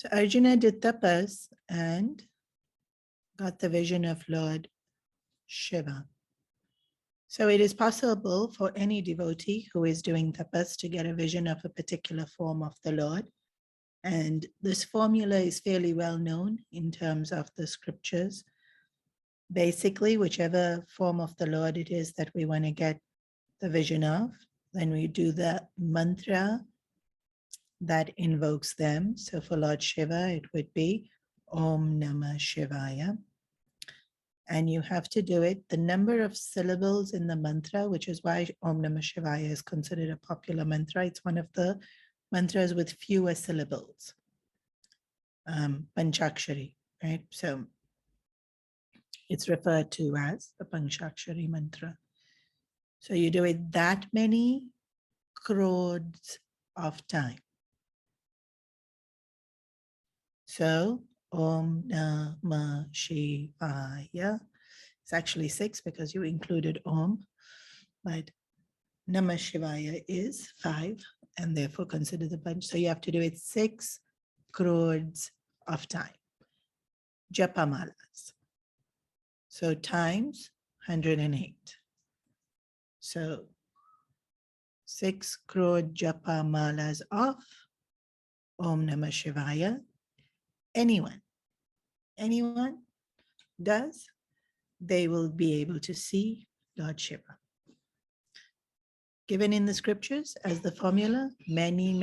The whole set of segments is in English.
So Arjuna did tapas and got the vision of Lord Shiva. So it is possible for any devotee who is doing tapas to get a vision of a particular form of the Lord. And this formula is fairly well known in terms of the scriptures. Basically, whichever form of the Lord it is that we want to get the vision of, then we do the mantra that invokes them. So for Lord Shiva, it would be Om Namah Shivaya. And you have to do it, the number of syllables in the mantra, which is why Om Namah Shivaya is considered a popular mantra. It's one of the mantras with fewer syllables, Panchakshari, right? So it's referred to as the Panchakshari mantra. So you do it that many crores of time. So Om Namah Shivaya. It's actually 6 because you included Om, but Namah Shivaya is 5 and therefore considered the bunch. So you have to do it 6 crores of time. Japamalas. So times 108. So 6 crore japamalas of Om Namah Shivaya. Anyone does, they will be able to see Lord Shiva. Given in the scriptures as the formula, many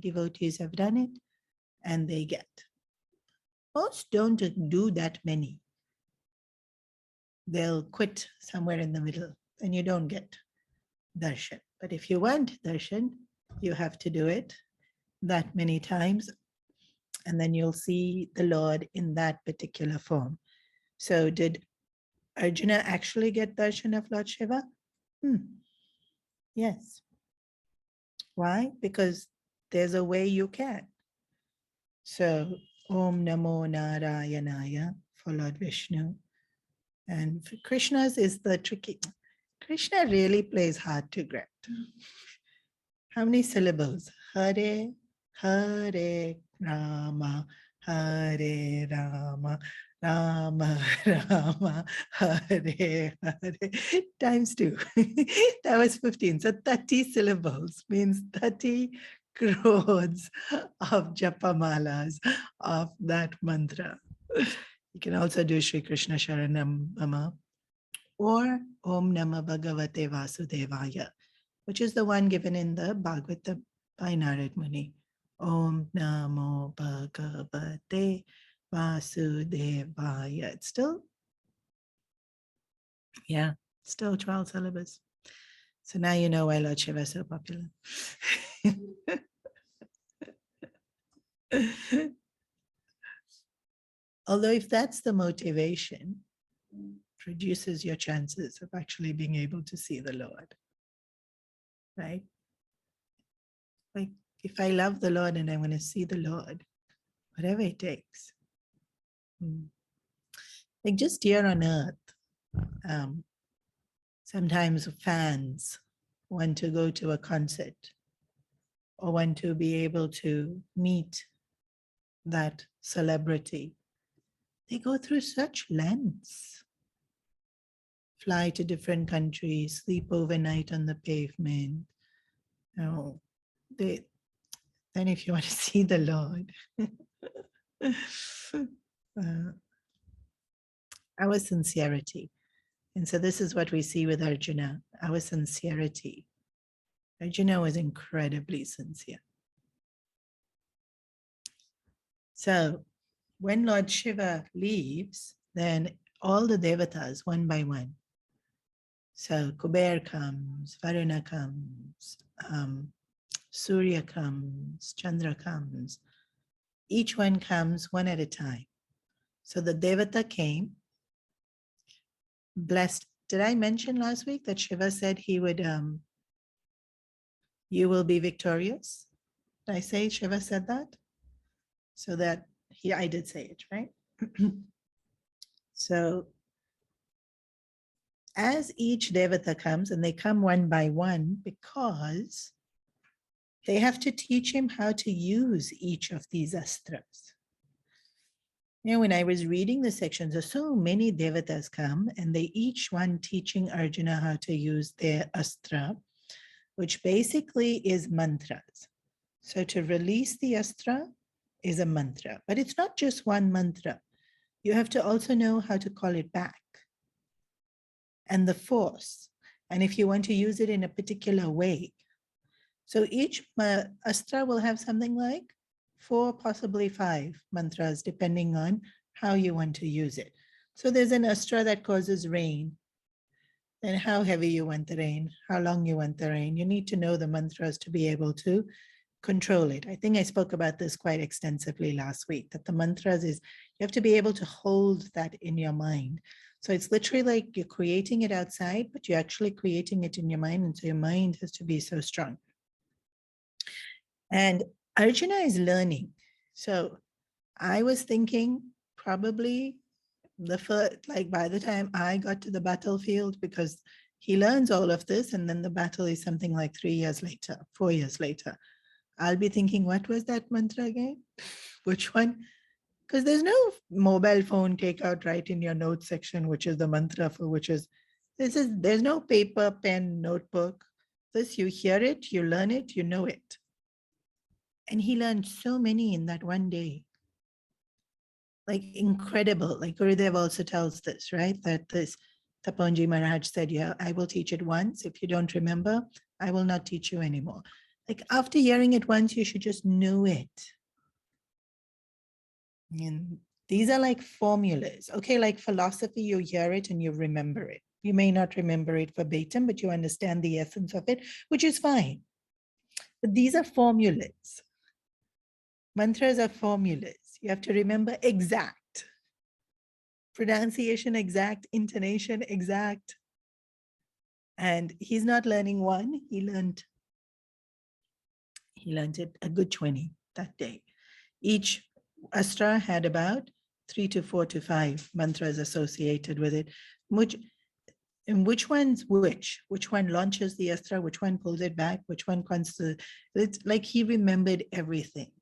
devotees have done it and they get. Most don't do that many. They'll quit somewhere in the middle and you don't get darshan. But if you want darshan, you have to do it that many times and then you'll see the Lord in that particular form. So did Arjuna actually get darshan of Lord Shiva? Yes. Why? Because there's a way you can. So Om Namo Narayanaya for Lord Vishnu. And for Krishna's is the tricky. Krishna really plays hard to get. How many syllables? Hare, Hare Rama, Hare Rama, Rama Rama, Hare Hare, times 2. That was 15. So 30 syllables means 30 crores of japamalas of that mantra. You can also do Shri Krishna Sharanam Mama or Om Namah Bhagavate Vasudevaya, which is the one given in the Bhagavatam by Narad Muni. Om Namo Bhagavate Vasudevaya. It's still, still 12 syllables. So now you know why Lord Shiva is so popular. Although if that's the motivation, reduces your chances of actually being able to see the Lord, right? Like if I love the Lord and I want to see the Lord, whatever it takes. Like just here on earth, sometimes fans want to go to a concert or want to be able to meet that celebrity. They go through such lengths. Fly to different countries, sleep overnight on the pavement. Then if you want to see the Lord, our sincerity. And so this is what we see with Arjuna, our sincerity. Arjuna was incredibly sincere. So when Lord Shiva leaves, then all the Devatas, one by one. So Kuber comes, Varuna comes, Surya comes, Chandra comes. Each one comes one at a time. So the Devata came, blessed. Did I mention last week that Shiva said he would, you will be victorious? Did I say Shiva said that? So that I did say it, right? So as each Devata comes, and they come one by one because they have to teach him how to use each of these astras. You know, when I was reading the sections, there's so many Devatas come and they each one teaching Arjuna how to use their astra, which basically is mantras. So to release the astra is a mantra, but it's not just one mantra. You have to also know how to call it back and the force. And if you want to use it in a particular way. So each astra will have something like 4, possibly 5 mantras, depending on how you want to use it. So there's an astra that causes rain. Then how heavy you want the rain, how long you want the rain. You need to know the mantras to be able to control it. I think I spoke about this quite extensively last week, that the mantras is, you have to be able to hold that in your mind. So it's literally like you're creating it outside, but you're actually creating it in your mind. And so your mind has to be so strong. And Arjuna is learning. So I was thinking probably the first, like by the time I got to the battlefield, because he learns all of this, and then the battle is something like 3 years later, 4 years later. I'll be thinking, what was that mantra again? Which one? Because there's no mobile phone takeout right in your notes section, which is the mantra for which is, there's no paper, pen, notebook. This, you hear it, you learn it, you know it. And he learned so many in that one day. Like incredible. Like Gurudev also tells this, right? That this Tapanji Maharaj said, yeah, I will teach it once. If you don't remember, I will not teach you anymore. Like after hearing it once, you should just know it. And these are like formulas. Okay, like philosophy, you hear it and you remember it. You may not remember it verbatim, but you understand the essence of it, which is fine. But these are formulas. Mantras are formulas. You have to remember exact. Pronunciation exact, intonation exact. And he's not learning one, he learned it a good 20 that day. Each astra had about 3 to 4 to 5 mantras associated with it. Which one's which? Which one launches the astra? Which one pulls it back? Which one comes to? It's like he remembered everything.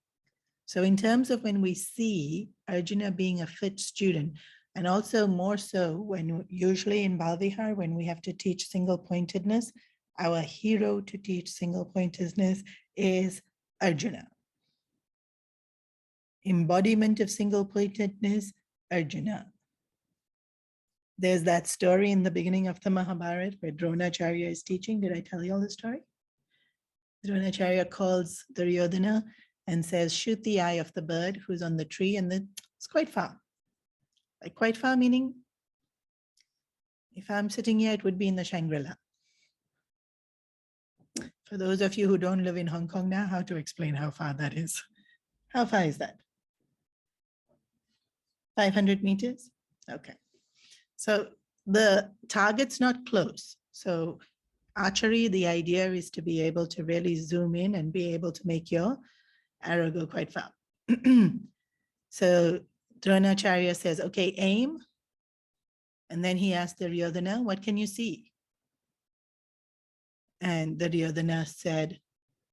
So in terms of when we see Arjuna being a fit student, and also more so when usually in Balvihar, when we have to teach single pointedness, our hero to teach single pointedness is Arjuna. Embodiment of single pointedness, Arjuna. There's that story in the beginning of the Mahabharata where Dronacharya is teaching. Did I tell you all the story? Dronacharya calls Duryodhana and says, shoot the eye of the bird who's on the tree, and it's quite far. Like quite far meaning, if I'm sitting here, it would be in the Shangri-La. For those of you who don't live in Hong Kong now, how to explain how far that is? How far is that? 500 meters? Okay. So the target's not close. So archery, the idea is to be able to really zoom in and be able to make your arrow go quite far. So Dronacharya says, okay, aim. And then he asked Duryodhana, what can you see? And Duryodhana said,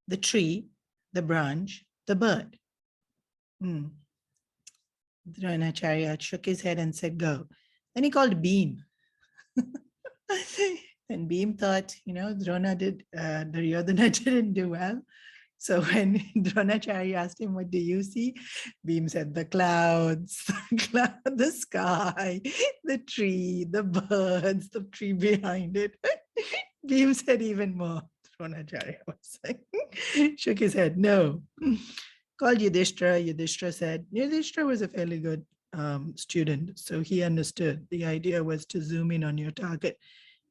the tree, the branch, the bird. Dronacharya shook his head and said, go. Then he called Beam. And Beam thought, Duryodhana didn't do well. So when Dronacharya asked him, what do you see? Beam said, the clouds, the sky, the tree, the birds, the tree behind it. Beam said even more. Dronacharya was saying, shook his head, no. Called Yudhishthira. Yudhishthira said, Yudhishthira was a fairly good student. So he understood the idea was to zoom in on your target.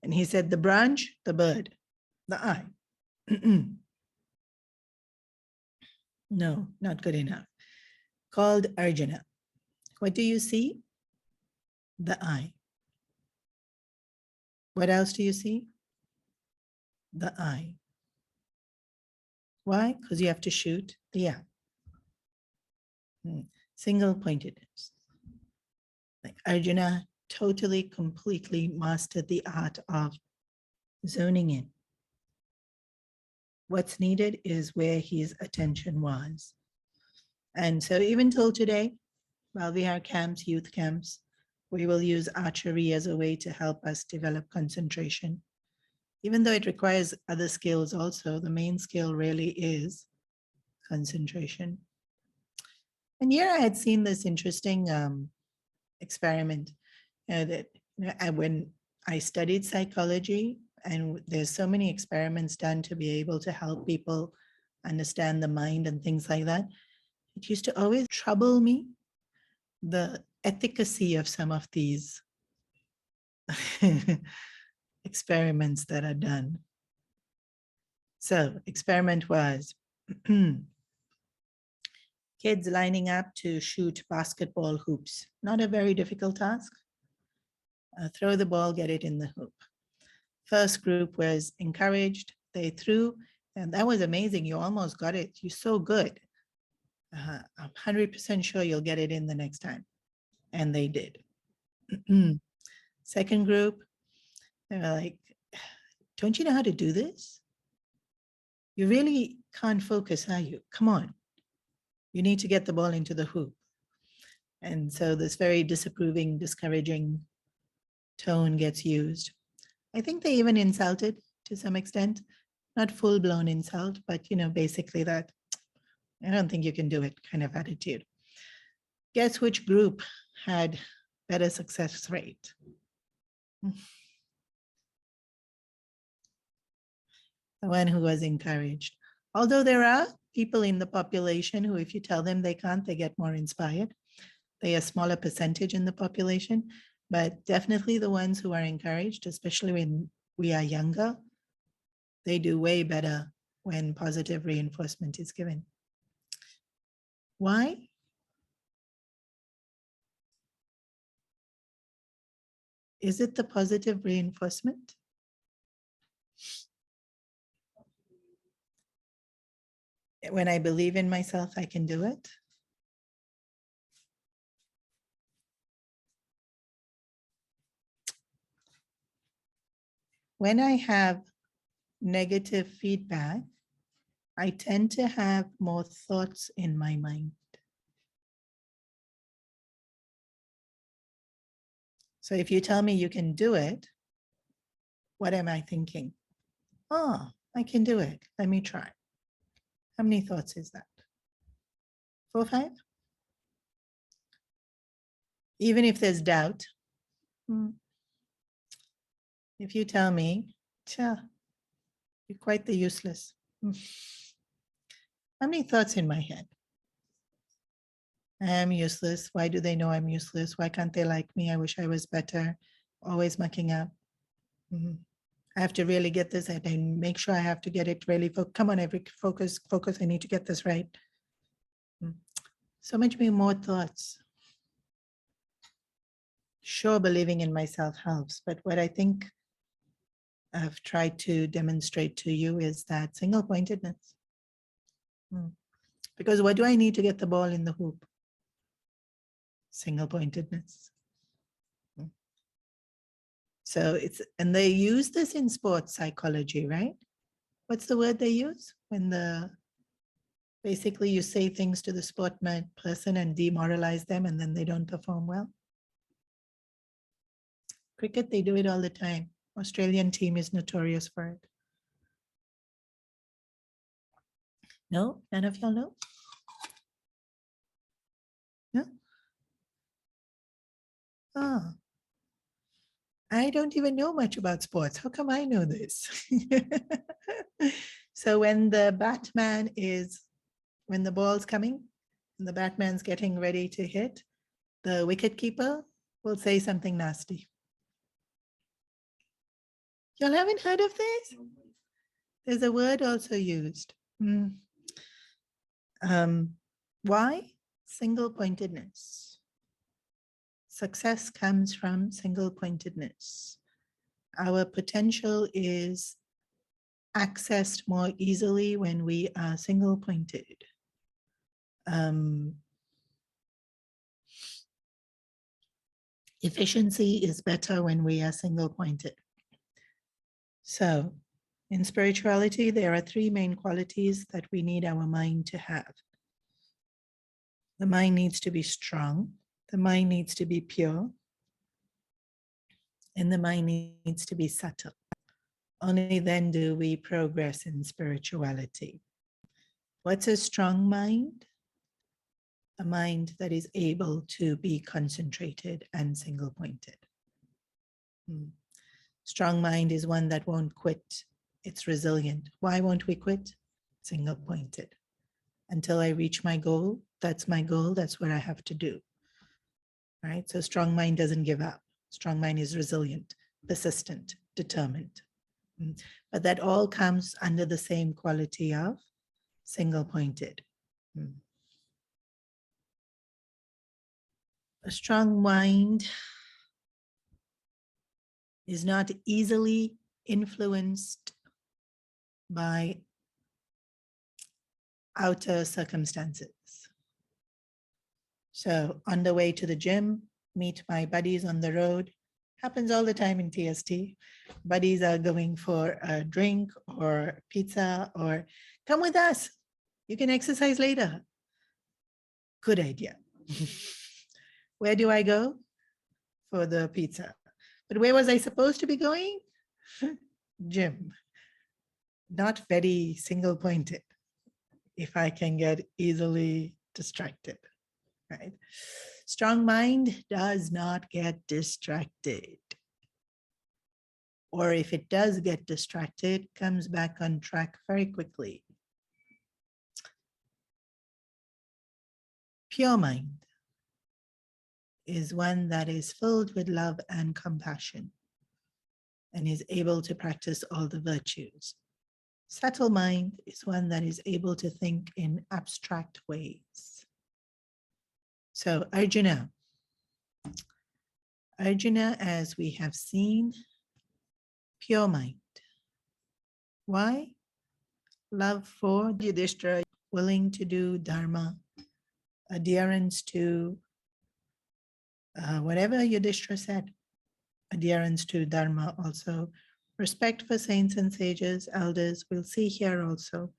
And he said, the branch, the bird, the eye. No, not good enough. Called Arjuna. What do you see? The eye. What else do you see? The eye. Why? Because you have to shoot the eye. Single pointedness. Like Arjuna totally, completely mastered the art of zoning in. What's needed is where his attention was. And so even till today, while we have camps, youth camps, we will use archery as a way to help us develop concentration. Even though it requires other skills also, the main skill really is concentration. And here I had seen this interesting experiment that when I studied psychology, and there's so many experiments done to be able to help people understand the mind and things like that. It used to always trouble me, the efficacy of some of these experiments that are done. So experiment was kids lining up to shoot basketball hoops. Not a very difficult task. Throw the ball, get it in the hoop. First group was encouraged. They threw, and that was amazing. You almost got it. You're so good. I'm 100% sure you'll get it in the next time. And they did. Second group, they were like, don't you know how to do this? You really can't focus, are you? Come on. You need to get the ball into the hoop. And so this very disapproving, discouraging tone gets used. I think they even insulted to some extent, not full-blown insult, but basically that, I don't think you can do it kind of attitude. Guess which group had better success rate? The one who was encouraged. Although there are people in the population who, if you tell them they can't, they get more inspired. They're a smaller percentage in the population, but definitely the ones who are encouraged, especially when we are younger, they do way better when positive reinforcement is given. Why? Is it the positive reinforcement? When I believe in myself, I can do it. When I have negative feedback, I tend to have more thoughts in my mind. So if you tell me you can do it, what am I thinking? Oh, I can do it. Let me try. How many thoughts is that? 4, 5? Even if there's doubt, if you tell me, you're quite the useless. How many thoughts in my head? I am useless. Why do they know I'm useless? Why can't they like me? I wish I was better. Always mucking up. I have to really get this. I make sure I have to get it really. Come on, focus. I need to get this right. So much more thoughts. Sure, believing in myself helps, but what I think I've tried to demonstrate to you is that single pointedness. Because what do I need to get the ball in the hoop? Single pointedness. So and they use this in sports psychology, right? What's the word they use when basically you say things to the sport person and demoralize them and then they don't perform well? Cricket, they do it all the time. Australian team is notorious for it. No? None of y'all know? No? Oh. I don't even know much about sports. How come I know this? So when the ball's coming and the batman's getting ready to hit, the wicket keeper will say something nasty. Y'all haven't heard of this? There's a word also used. Why? Single pointedness. Success comes from single pointedness. Our potential is accessed more easily when we are single pointed. Efficiency is better when we are single pointed. So, In spirituality, there are three main qualities that we need our mind to have. The mind needs to be strong, the mind needs to be pure, and the mind needs to be subtle. Only then do we progress in spirituality. What's a strong mind? A mind that is able to be concentrated and single-pointed. Strong mind is one that won't quit. It's resilient. Why won't we quit? Single-pointed. Until I reach my goal, that's my goal, that's what I have to do. Right? So strong mind doesn't give up. Strong mind is resilient, persistent, determined. But that all comes under the same quality of single-pointed. A strong mind is not easily influenced by outer circumstances. So on the way to the gym, meet my buddies on the road. Happens all the time in TST. Buddies are going for a drink or pizza or come with us. You can exercise later. Good idea. Where do I go? For the pizza. But where was I supposed to be going? Gym. Not very single-pointed, if I can get easily distracted, right? Strong mind does not get distracted. Or if it does get distracted, comes back on track very quickly. Pure mind is one that is filled with love and compassion and is able to practice all the virtues. Subtle mind is one that is able to think in abstract ways. So Arjuna, as we have seen, pure mind. Why? Love for Yudhishthira, willing to do dharma, adherence to whatever Yudhishthira said, adherence to dharma also, respect for saints and sages, elders, we'll see here also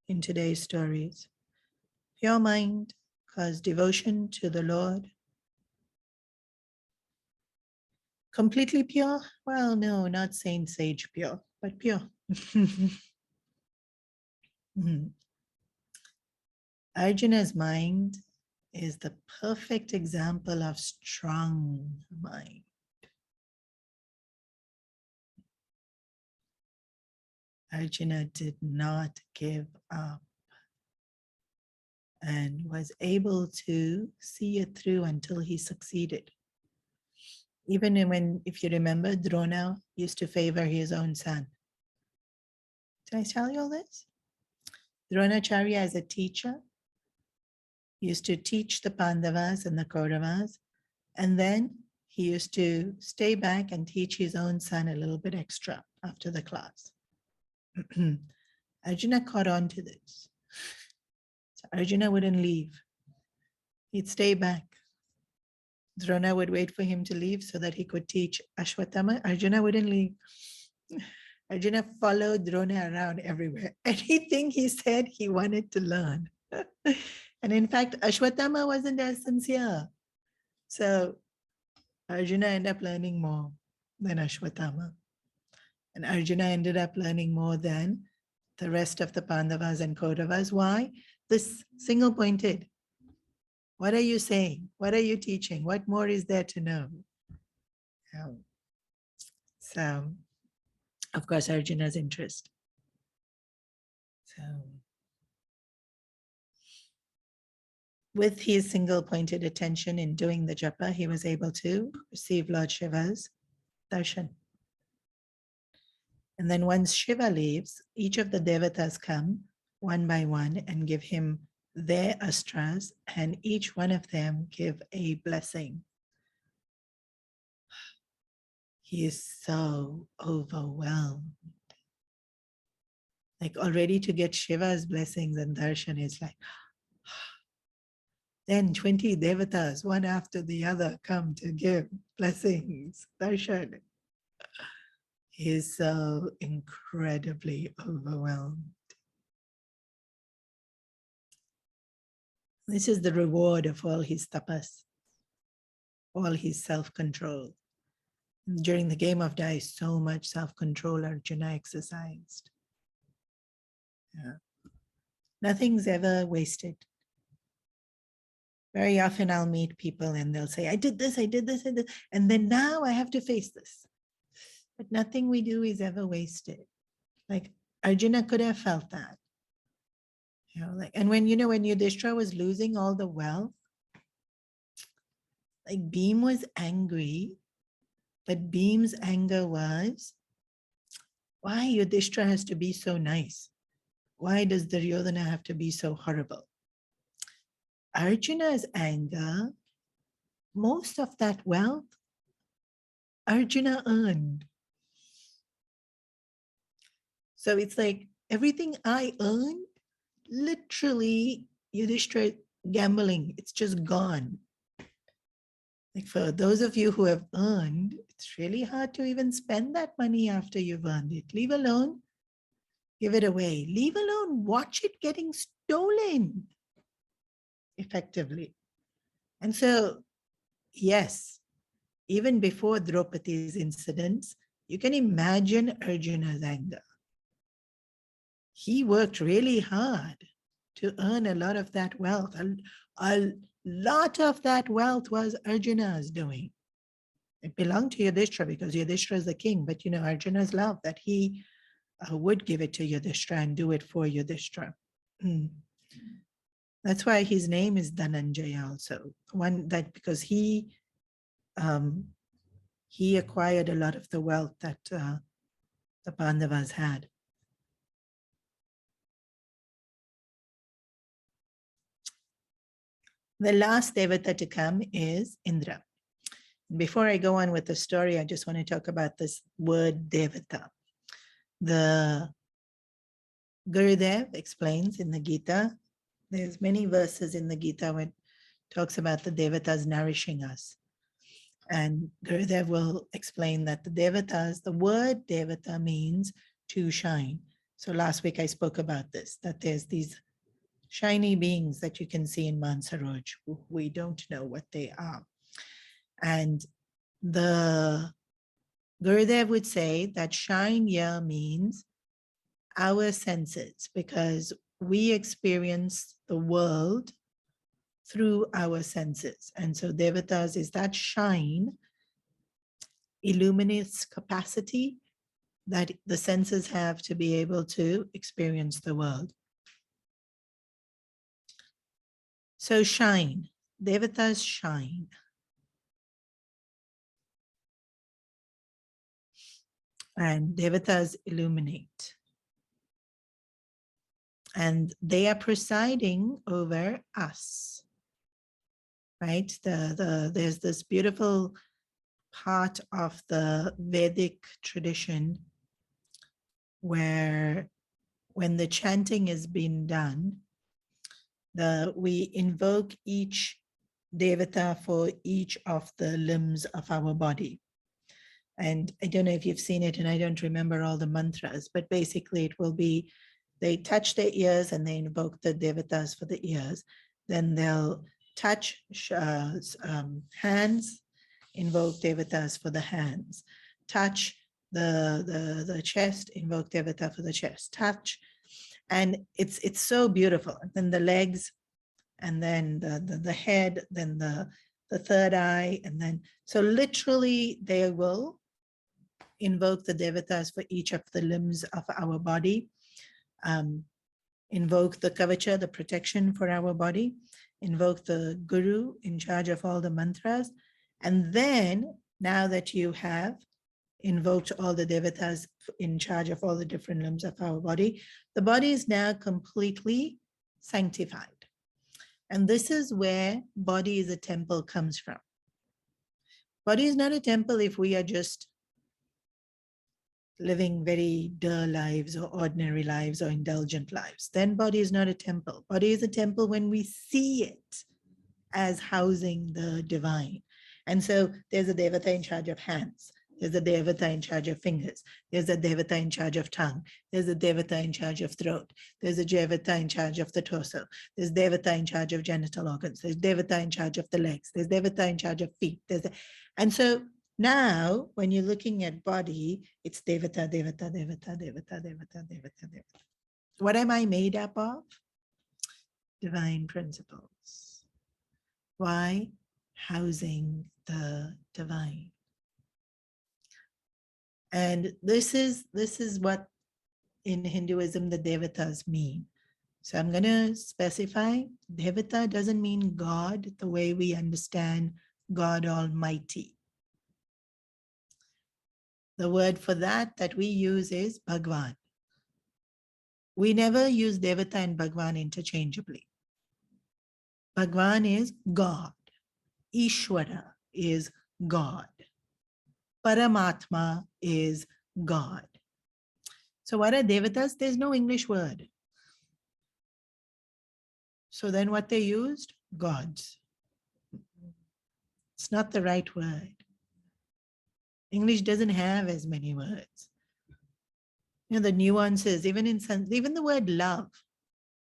in today's stories. Pure mind, cause devotion to the Lord. Completely pure? Well, no, not saint sage pure, but pure. Arjuna's mind is the perfect example of strong mind. Arjuna did not give up and was able to see it through until he succeeded. Even when, if you remember, Drona used to favor his own son. Did I tell you all this? Dronacharya, as a teacher, used to teach the Pandavas and the Kauravas, and then he used to stay back and teach his own son a little bit extra after the class. Arjuna caught on to this. So Arjuna wouldn't leave. He'd stay back. Drona would wait for him to leave so that he could teach Ashwatthama. Arjuna wouldn't leave. Arjuna followed Drona around everywhere. Anything he said, he wanted to learn. And in fact, Ashwatthama wasn't as sincere. So Arjuna ended up learning more than Ashwatthama. And Arjuna ended up learning more than the rest of the Pandavas and Kauravas. Why? This single-pointed. What are you saying? What are you teaching? What more is there to know? So, of course, Arjuna's interest. So, with his single-pointed attention in doing the japa, he was able to receive Lord Shiva's darshan. And then once Shiva leaves, each of the Devatas come one by one and give him their astras, and each one of them give a blessing. He is so overwhelmed. Like already to get Shiva's blessings and darshan is like, then 20 Devatas, one after the other, come to give blessings, darshan. He's so incredibly overwhelmed. This is the reward of all his tapas, all his self-control. During the game of dice, so much self-control Arjuna exercised. Yeah. Nothing's ever wasted. Very often I'll meet people and they'll say, I did this, I did this, I did, and then now I have to face this. But nothing we do is ever wasted. Like Arjuna could have felt that. Like, and when Yudhishthira was losing all the wealth, like Bhim was angry, but Bhim's anger was, why Yudhishthira has to be so nice? Why does Duryodhana have to be so horrible? Arjuna's anger, most of that wealth, Arjuna earned. So it's like everything I earned, literally Yudhishthira gambling, it's just gone. Like for those of you who have earned, it's really hard to even spend that money after you've earned it. Leave alone, give it away. Leave alone, watch it getting stolen effectively. And so, yes, even before Draupadi's incidents, you can imagine Arjuna's anger. He worked really hard to earn a lot of that wealth. A lot of that wealth was Arjuna's doing. It belonged to Yudhishthira because Yudhishthira is the king, but Arjuna's love that he would give it to Yudhishthira and do it for Yudhishthira. That's why his name is Dhananjaya also. Because he acquired a lot of the wealth that the Pandavas had. The last Devata to come is Indra. Before I go on with the story, I just want to talk about this word Devata. The Gurudev explains in the Gita, there's many verses in the Gita where it talks about the Devatas nourishing us. And Gurudev will explain that the Devatas, the word Devata means to shine. So last week I spoke about this, that there's these shiny beings that you can see in Mansaroj, who we don't know what they are. And the Gurudev would say that shine here means our senses, because we experience the world through our senses. And so Devatas is that shine, illuminates capacity that the senses have to be able to experience the world. So shine, Devatas shine. And Devatas illuminate. And they are presiding over us, right? There's this beautiful part of the Vedic tradition where when the chanting is being done, we invoke each Devata for each of the limbs of our body. And I don't know if you've seen it, and I don't remember all the mantras, but basically it will be, they touch their ears and they invoke the Devatas for the ears. Then they'll touch hands, invoke Devatas for the hands. Touch the chest, invoke Devata for the chest. Touch, and it's so beautiful. And then the legs, and then the head, then the third eye, and then, so literally they will invoke the Devatas for each of the limbs of our body, invoke the kavacha, the protection for our body, invoke the guru in charge of all the mantras. And then, now that you have invoked all the Devatas in charge of all the different limbs of our body, the body is now completely sanctified. And this is where body is a temple comes from. Body is not a temple if we are just living very dull lives or ordinary lives or indulgent lives. Then body is not a temple. Body is a temple when we see it as housing the divine. And so there's a Devata in charge of hands. There's a Devata in charge of fingers. There's a Devata in charge of tongue. There's a Devata in charge of throat. There's a Devata in charge of the torso. There's Devata in charge of genital organs. There's Devata in charge of the legs. There's Devata in charge of feet. And so now when you're looking at body, it's Devata, Devata, Devata, Devata, Devata, Devata, Devata. What am I made up of? Divine principles. Why? Housing the divine. And this is what in Hinduism the Devatas mean. So I'm going to specify Devata doesn't mean God the way we understand God Almighty. The word for that we use is Bhagwan. We never use Devata and Bhagwan interchangeably. Bhagwan is God. Ishwara is God. Paramatma is God. So what are Devatas? There's no English word. So then what they used? Gods. It's not the right word. English doesn't have as many words. You know, the nuances, even the word love.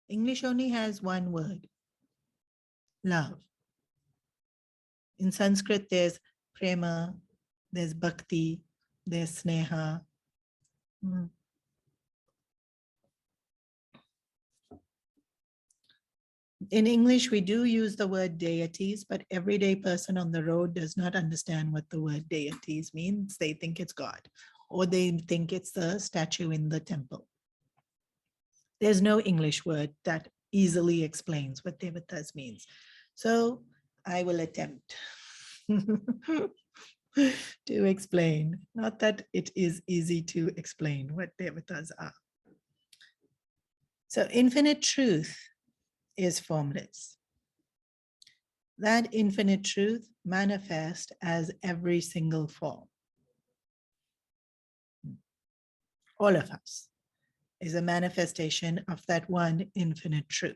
English only has one word. Love. In Sanskrit, there's prema, there's bhakti, there's sneha. In English, we do use the word deities, but everyday person on the road does not understand what the word deities means. They think it's God, or they think it's the statue in the temple. There's no English word that easily explains what Devatas means. So I will attempt to explain. Not that it is easy to explain what Devatas are. So infinite truth is formless. That infinite truth manifests as every single form. All of us is a manifestation of that one infinite truth.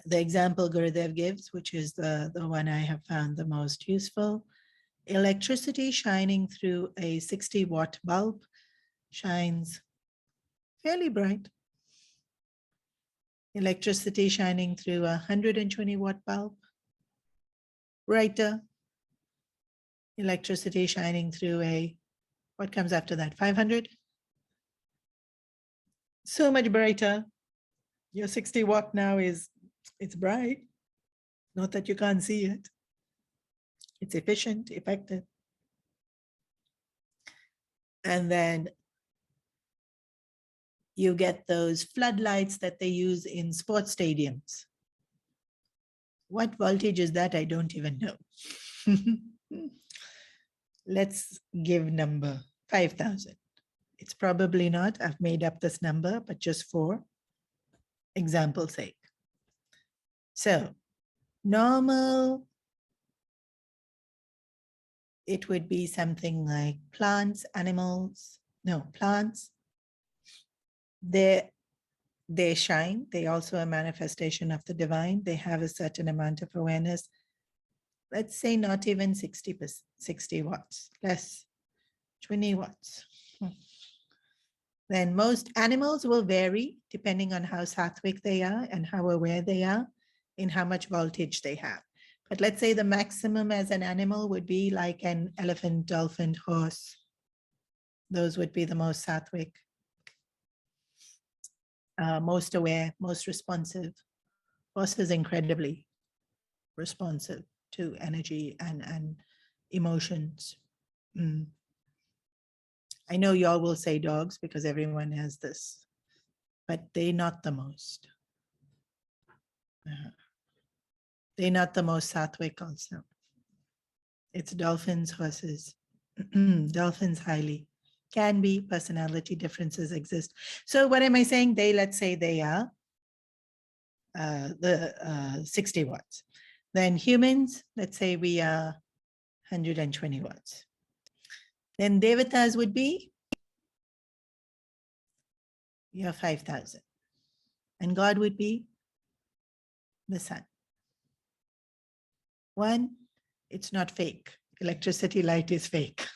The example Gurudev gives, which is the one I have found the most useful, electricity shining through a 60-watt bulb shines fairly bright. Electricity shining through a 120-watt bulb, brighter. Electricity shining through a, what comes after that, 500? So much brighter. Your 60-watt now it's bright. Not that you can't see it. It's efficient, effective. And then you get those floodlights that they use in sports stadiums. What voltage is that? I don't even know. Let's give number 5,000. It's probably not. I've made up this number, but just for example's sake. So normal, it would be something like plants, animals, no, plants. They shine. They also a manifestation of the divine. They have a certain amount of awareness. Let's say not even 60 watts, less, 20 watts. Then most animals will vary depending on how sattvic they are and how aware they are in how much voltage they have. But let's say the maximum as an animal would be like an elephant, dolphin, horse. Those would be the most sattvic, most aware, most responsive. Horse is incredibly responsive to energy and emotions. I know y'all will say dogs because everyone has this, but they're not the most. They're not the most sattvic also. It's dolphins, horses. Dolphins highly. Can be, personality differences exist. So what am I saying? Let's say they are the 60 watts. Then humans, let's say we are 120 watts. Then Devatas would be, you have 5,000. And God would be the sun. One, it's not fake. Electricity light is fake.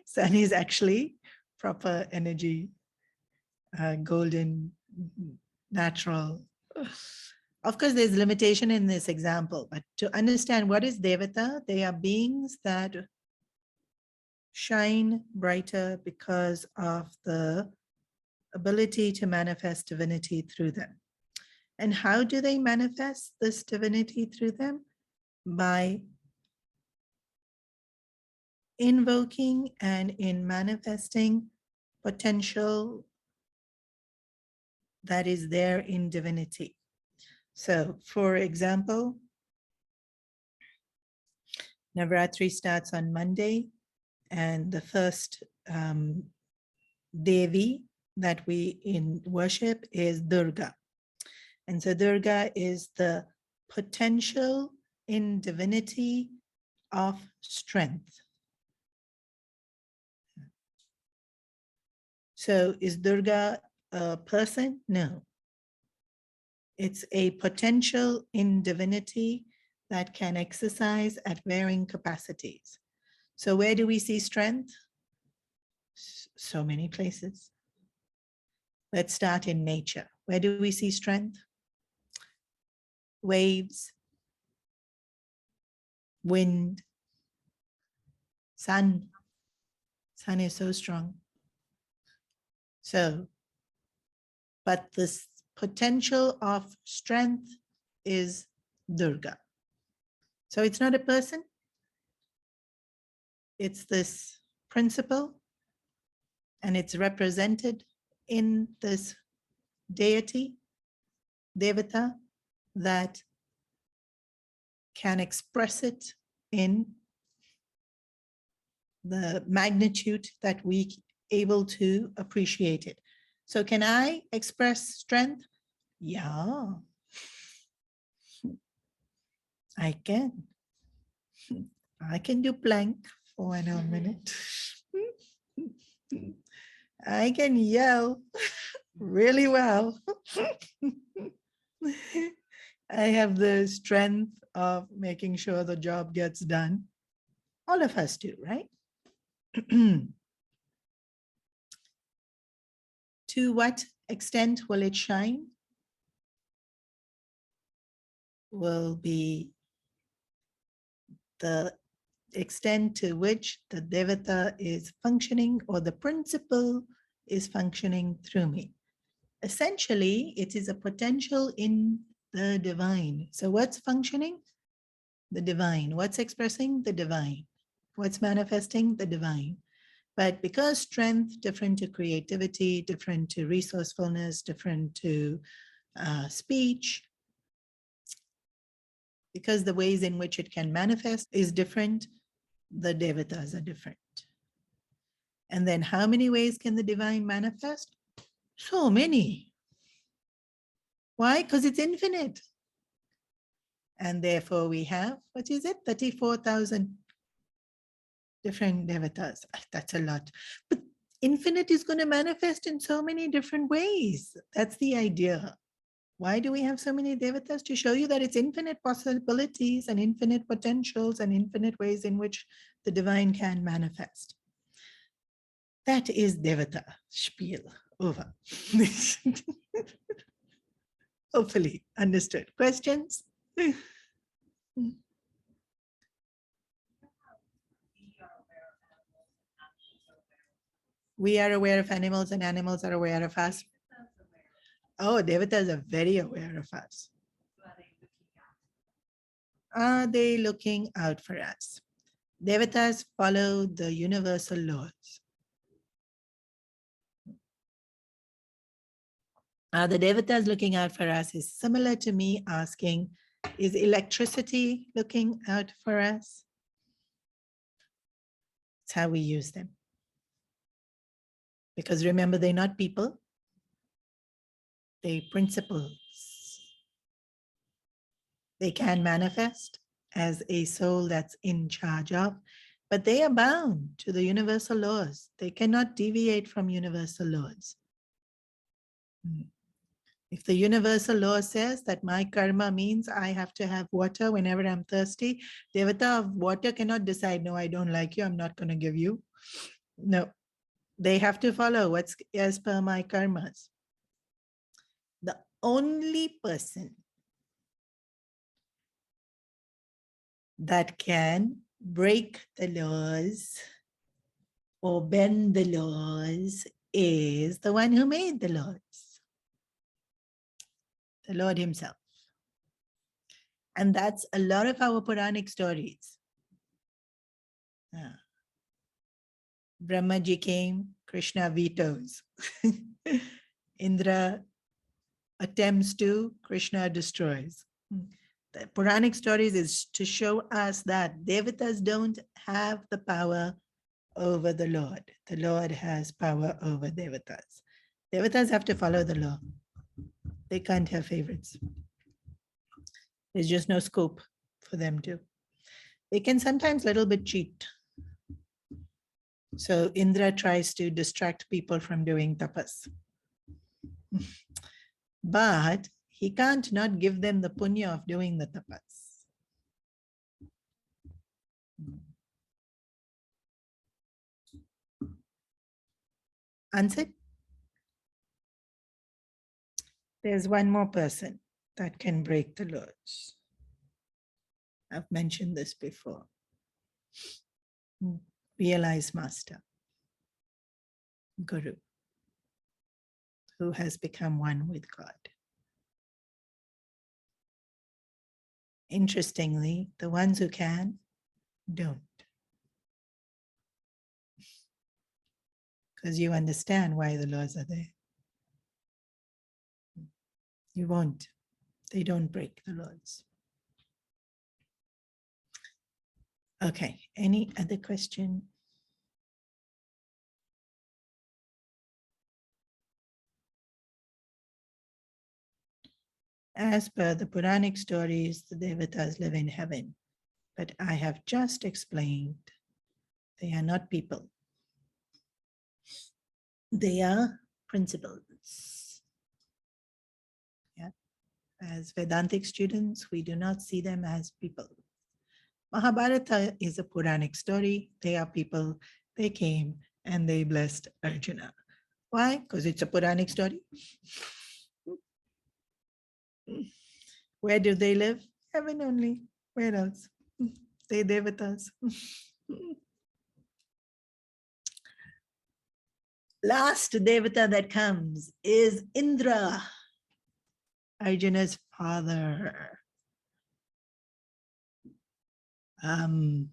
Sun is actually proper energy, golden, natural. Of course, there's limitation in this example, but to understand what is Devata, they are beings that shine brighter because of the ability to manifest divinity through them. And how do they manifest this divinity through them? By invoking and in manifesting potential that is there in divinity. So, for example, Navratri starts on Monday, and the first Devi that we worship is Durga. And so Durga is the potential in divinity of strength. So is Durga a person? No. It's a potential in divinity that can exercise at varying capacities. So where do we see strength? So many places. Let's start in nature. Where do we see strength? Waves, wind, sun. Sun is so strong. So, but this potential of strength is Durga. So it's not a person. It's this principle, and it's represented in this deity, Devata, that can express it in the magnitude that we able to appreciate it. So can I express strength? Yeah, I can. I can do plank for 1 minute. I can yell really well. I have the strength of making sure the job gets done. All of us do, right? To what extent will it shine? Will be the extent to which the Devata is functioning or the principle is functioning through me. Essentially, it is a potential in the divine. So what's functioning? The divine. What's expressing? The divine. What's manifesting? The divine. But because strength, different to creativity, different to resourcefulness, different to speech, because the ways in which it can manifest is different, the Devatas are different. And then how many ways can the divine manifest? So many. Why? Because it's infinite. And therefore we have, what is it? 34,000 different Devatas. That's a lot. But infinite is going to manifest in so many different ways. That's the idea. Why do we have so many Devatas? To show you that it's infinite possibilities and infinite potentials and infinite ways in which the divine can manifest. That is Devata spiel. Over. Hopefully understood. Questions? We are aware of animals and animals are aware of us. Oh, Devatas are very aware of us. Are they looking out for us? Devatas follow the universal laws. The Devatas looking out for us is similar to me asking, is electricity looking out for us? It's how we use them. Because remember, they're not people, they're principles. They can manifest as a soul that's in charge of, but they are bound to the universal laws. They cannot deviate from universal laws. If the universal law says that my karma means I have to have water whenever I'm thirsty, Devata of water cannot decide, no, I don't like you, I'm not going to give you. No, they have to follow what's as per my karmas. The only person that can break the laws or bend the laws is the one who made the laws, the Lord himself. And that's a lot of our Puranic stories. Brahmaji came, Krishna vetoes. Indra attempts to, Krishna destroys. The Puranic stories is to show us that Devatas don't have the power over the Lord. The Lord has power over Devatas. Devatas have to follow the law. They can't have favorites. There's just no scope for them to. They can sometimes a little bit cheat. So Indra tries to distract people from doing tapas. But he can't not give them the punya of doing the tapas. Answered? There's one more person that can break the laws. I've mentioned this before. Realized master, Guru, who has become one with God. Interestingly, the ones who can, don't. Because you understand why the laws are there. You won't. They don't break the laws. Okay, any other question? As per the Puranic stories, the Devatas live in heaven. But I have just explained they are not people. They are principles. Yeah. As Vedantic students, we do not see them as people. Mahabharata is a Puranic story. They are people. They came and they blessed Arjuna. Why? Because it's a Puranic story. Where do they live? Heaven only. Where else? They Devatas. Last Devata that comes is Indra, Arjuna's father. And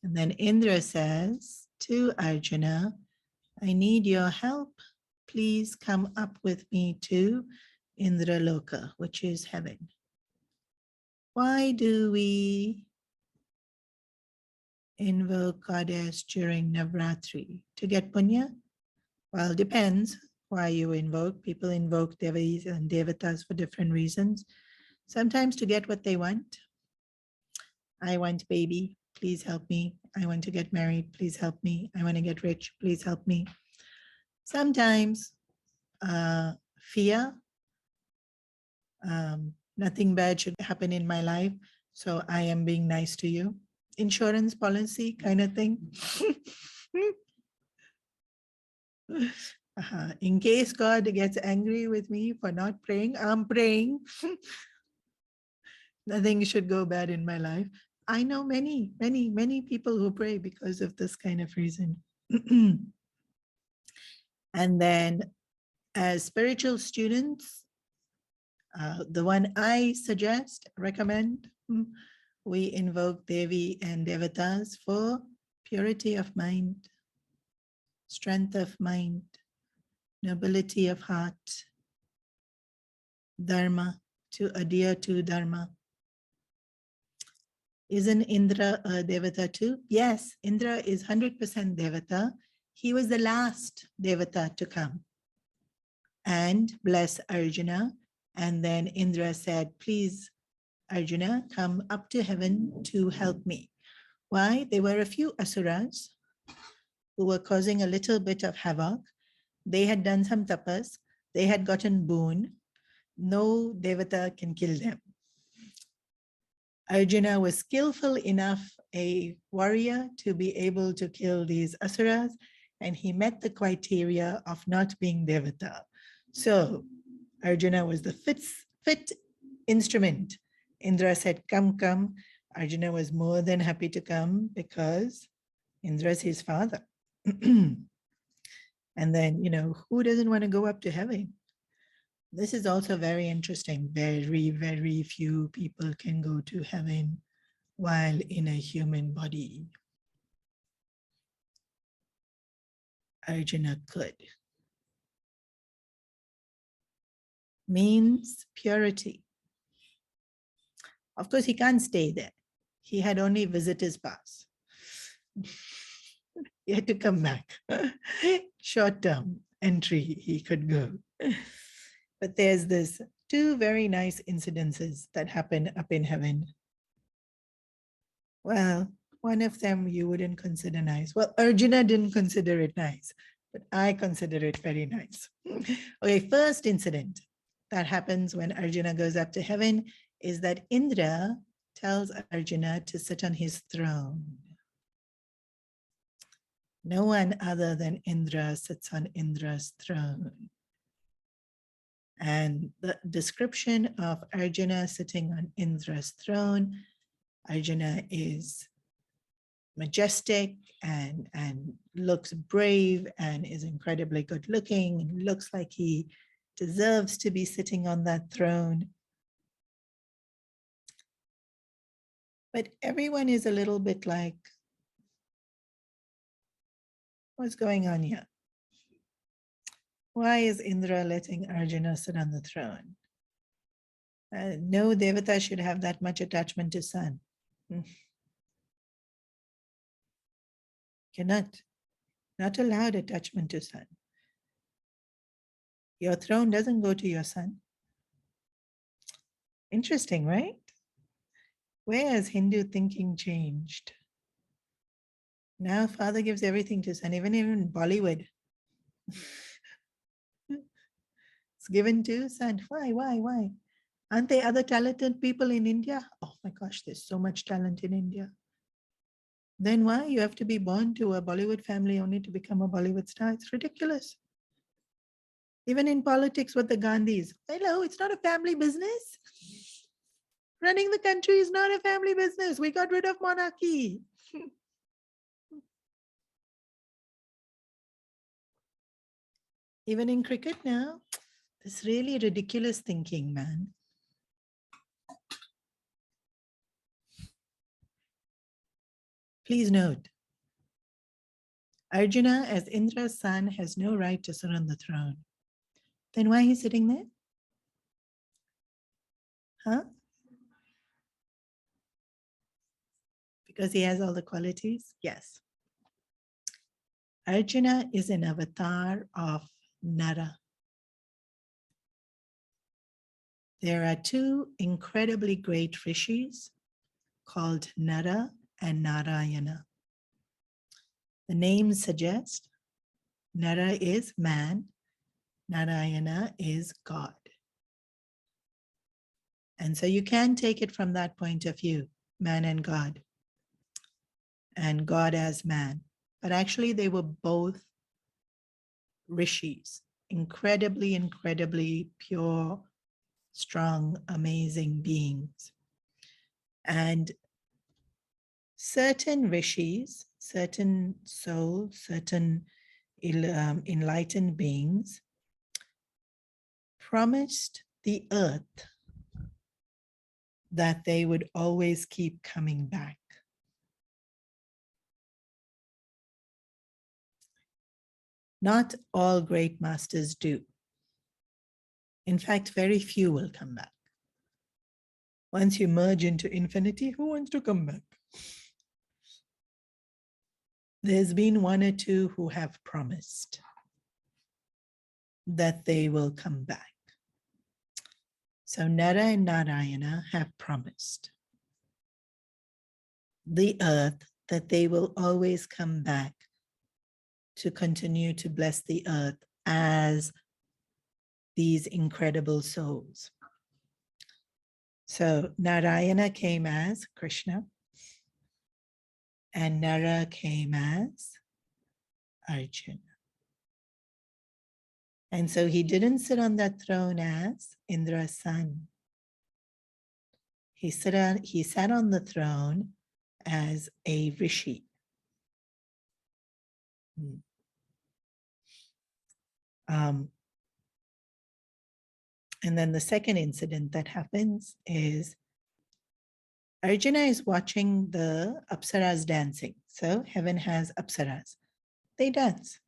then Indra says to Arjuna, I need your help. Please come up with me to Indraloka, which is heaven. Why do we invoke goddess during Navratri? To get punya? Well, depends why you invoke. People invoke Devis and Devatas for different reasons. Sometimes to get what they want. I want baby, please help me. I want to get married, please help me. I want to get rich, please help me. Sometimes fear, nothing bad should happen in my life, so I am being nice to you. Insurance policy kind of thing. In case God gets angry with me for not praying, I'm praying. Nothing should go bad in my life. I know many, many, many people who pray because of this kind of reason. And then as spiritual students, the one I suggest, recommend, we invoke Devi and Devatas for purity of mind, strength of mind, nobility of heart, dharma, to adhere to dharma. Isn't Indra a Devata too? Yes, Indra is 100% Devata. He was the last Devata to come and bless Arjuna. And then Indra said, please, Arjuna, come up to heaven to help me. Why? There were a few asuras who were causing a little bit of havoc. They had done some tapas. They had gotten boon. No Devata can kill them. Arjuna was skillful enough a warrior to be able to kill these asuras, and he met the criteria of not being Devata. So Arjuna was the fit instrument. Indra said, come, come. Arjuna was more than happy to come because Indra is his father. And then, who doesn't want to go up to heaven? This is also very interesting. Very, very few people can go to heaven while in a human body. Arjuna could. Means purity. Of course, he can't stay there. He had only visitor's pass. He had to come back. Short-term entry, he could go. But there's this two very nice incidences that happen up in heaven. Well, one of them you wouldn't consider nice. Well, Arjuna didn't consider it nice, but I consider it very nice. Okay, first incident that happens when Arjuna goes up to heaven is that Indra tells Arjuna to sit on his throne. No one other than Indra sits on Indra's throne. And the description of Arjuna sitting on Indra's throne, Arjuna is majestic and looks brave and is incredibly good looking and looks like he deserves to be sitting on that throne. But everyone is a little bit like, what's going on here? Why is Indra letting Arjuna sit on the throne? No Devata should have that much attachment to sun. Cannot. Not allowed attachment to sun. Your throne doesn't go to your son. Interesting, right? Where has Hindu thinking changed? Now father gives everything to son, even in Bollywood. It's given to son. Why? Aren't there other talented people in India? Oh my gosh, there's so much talent in India. Then why you have to be born to a Bollywood family only to become a Bollywood star? It's ridiculous. Even in politics with the Gandhis. Hello, it's not a family business. Running the country is not a family business. We got rid of monarchy. Even in cricket now, this really ridiculous thinking, man. Please note, Arjuna as Indra's son has no right to sit on the throne. Then why is he sitting there? Huh? Because he has all the qualities? Yes. Arjuna is an avatar of Nara. There are two incredibly great rishis called Nara and Narayana. The names suggest Nara is man, Narayana is God. And so you can take it from that point of view, man and God as man. But actually they were both rishis, incredibly, incredibly pure, strong, amazing beings. And certain rishis, certain souls, certain enlightened beings promised the earth that they would always keep coming back. Not all great masters do. In fact, very few will come back. Once you merge into infinity, who wants to come back? There's been one or two who have promised that they will come back. So Nara and Narayana have promised the earth that they will always come back to continue to bless the earth as these incredible souls. So Narayana came as Krishna, and Nara came as Arjuna. And so he didn't sit on that throne as Indra's son. He sat on the throne as a rishi. And then the second incident that happens is Arjuna is watching the apsaras dancing. So heaven has apsaras. They dance.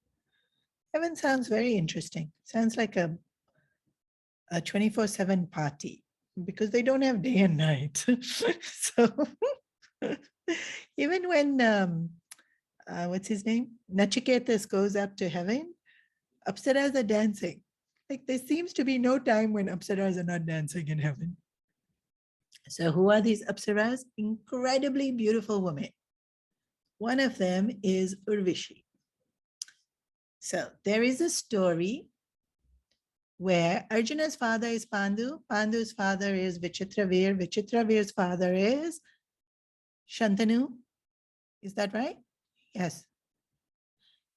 Heaven sounds very interesting. Sounds like a 24/7 party because they don't have day and night. So even when, what's his name? Nachiketas goes up to heaven, apsaras are dancing. Like there seems to be no time when apsaras are not dancing in heaven. So who are these apsaras? Incredibly beautiful women. One of them is Urvashi. So there is a story where Arjuna's father is Pandu, Pandu's father is Vichitravir, Vichitravir's father is Shantanu. Is that right? Yes.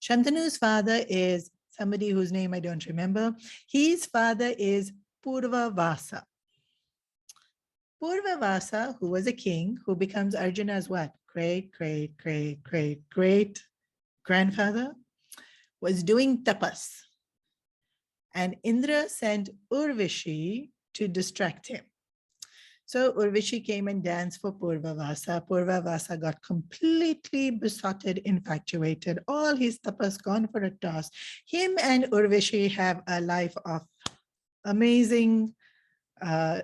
Shantanu's father is somebody whose name I don't remember. His father is Purvavasa. Purvavasa, who was a king, who becomes Arjuna's what? Great grandfather, was doing tapas. And Indra sent Urvashi to distract him. So Urvashi came and danced for Purvavasa. Purvavasa got completely besotted, infatuated, all his tapas gone for a toss. Him and Urvashi have a life of amazing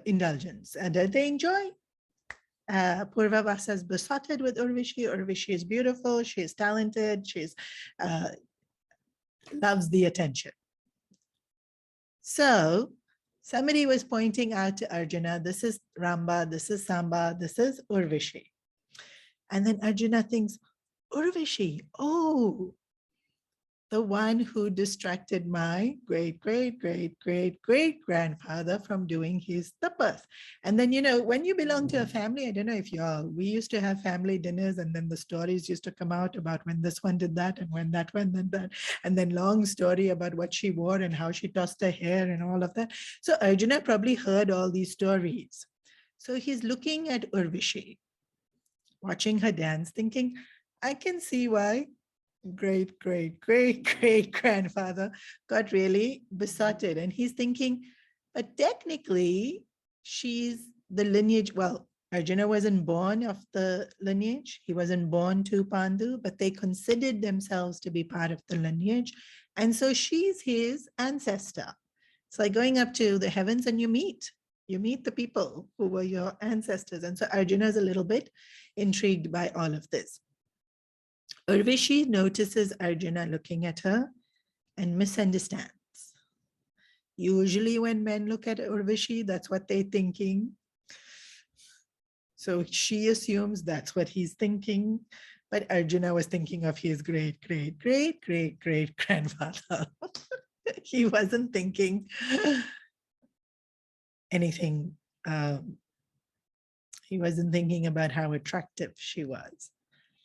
indulgence, and they enjoy. Purvavasa is besotted with Urvashi. Urvashi is beautiful, she is talented, she's loves the attention. So somebody was pointing out to Arjuna, this is Ramba, this is Samba, this is Urvashi. And then Arjuna thinks, Urvashi, oh, the one who distracted my great grandfather from doing his tapas. And then, you know, when you belong to a family, I don't know if we used to have family dinners, and then the stories used to come out about when this one did that and when that one did that, and then long story about what she wore and how she tossed her hair and all of that. So Arjuna probably heard all these stories. So he's looking at Urvashi, watching her dance, thinking, I can see why great grandfather got really besotted. And he's thinking, but technically she's the lineage. Well, Arjuna wasn't born of the lineage. He wasn't born to Pandu, but they considered themselves to be part of the lineage. And so she's his ancestor. It's like going up to the heavens and you meet the people who were your ancestors. And so Arjuna is a little bit intrigued by all of this. Urvashi notices Arjuna looking at her and misunderstands. Usually when men look at Urvashi, that's what they're thinking. So she assumes that's what he's thinking, but Arjuna was thinking of his great grandfather. He wasn't thinking anything. He wasn't thinking about how attractive she was.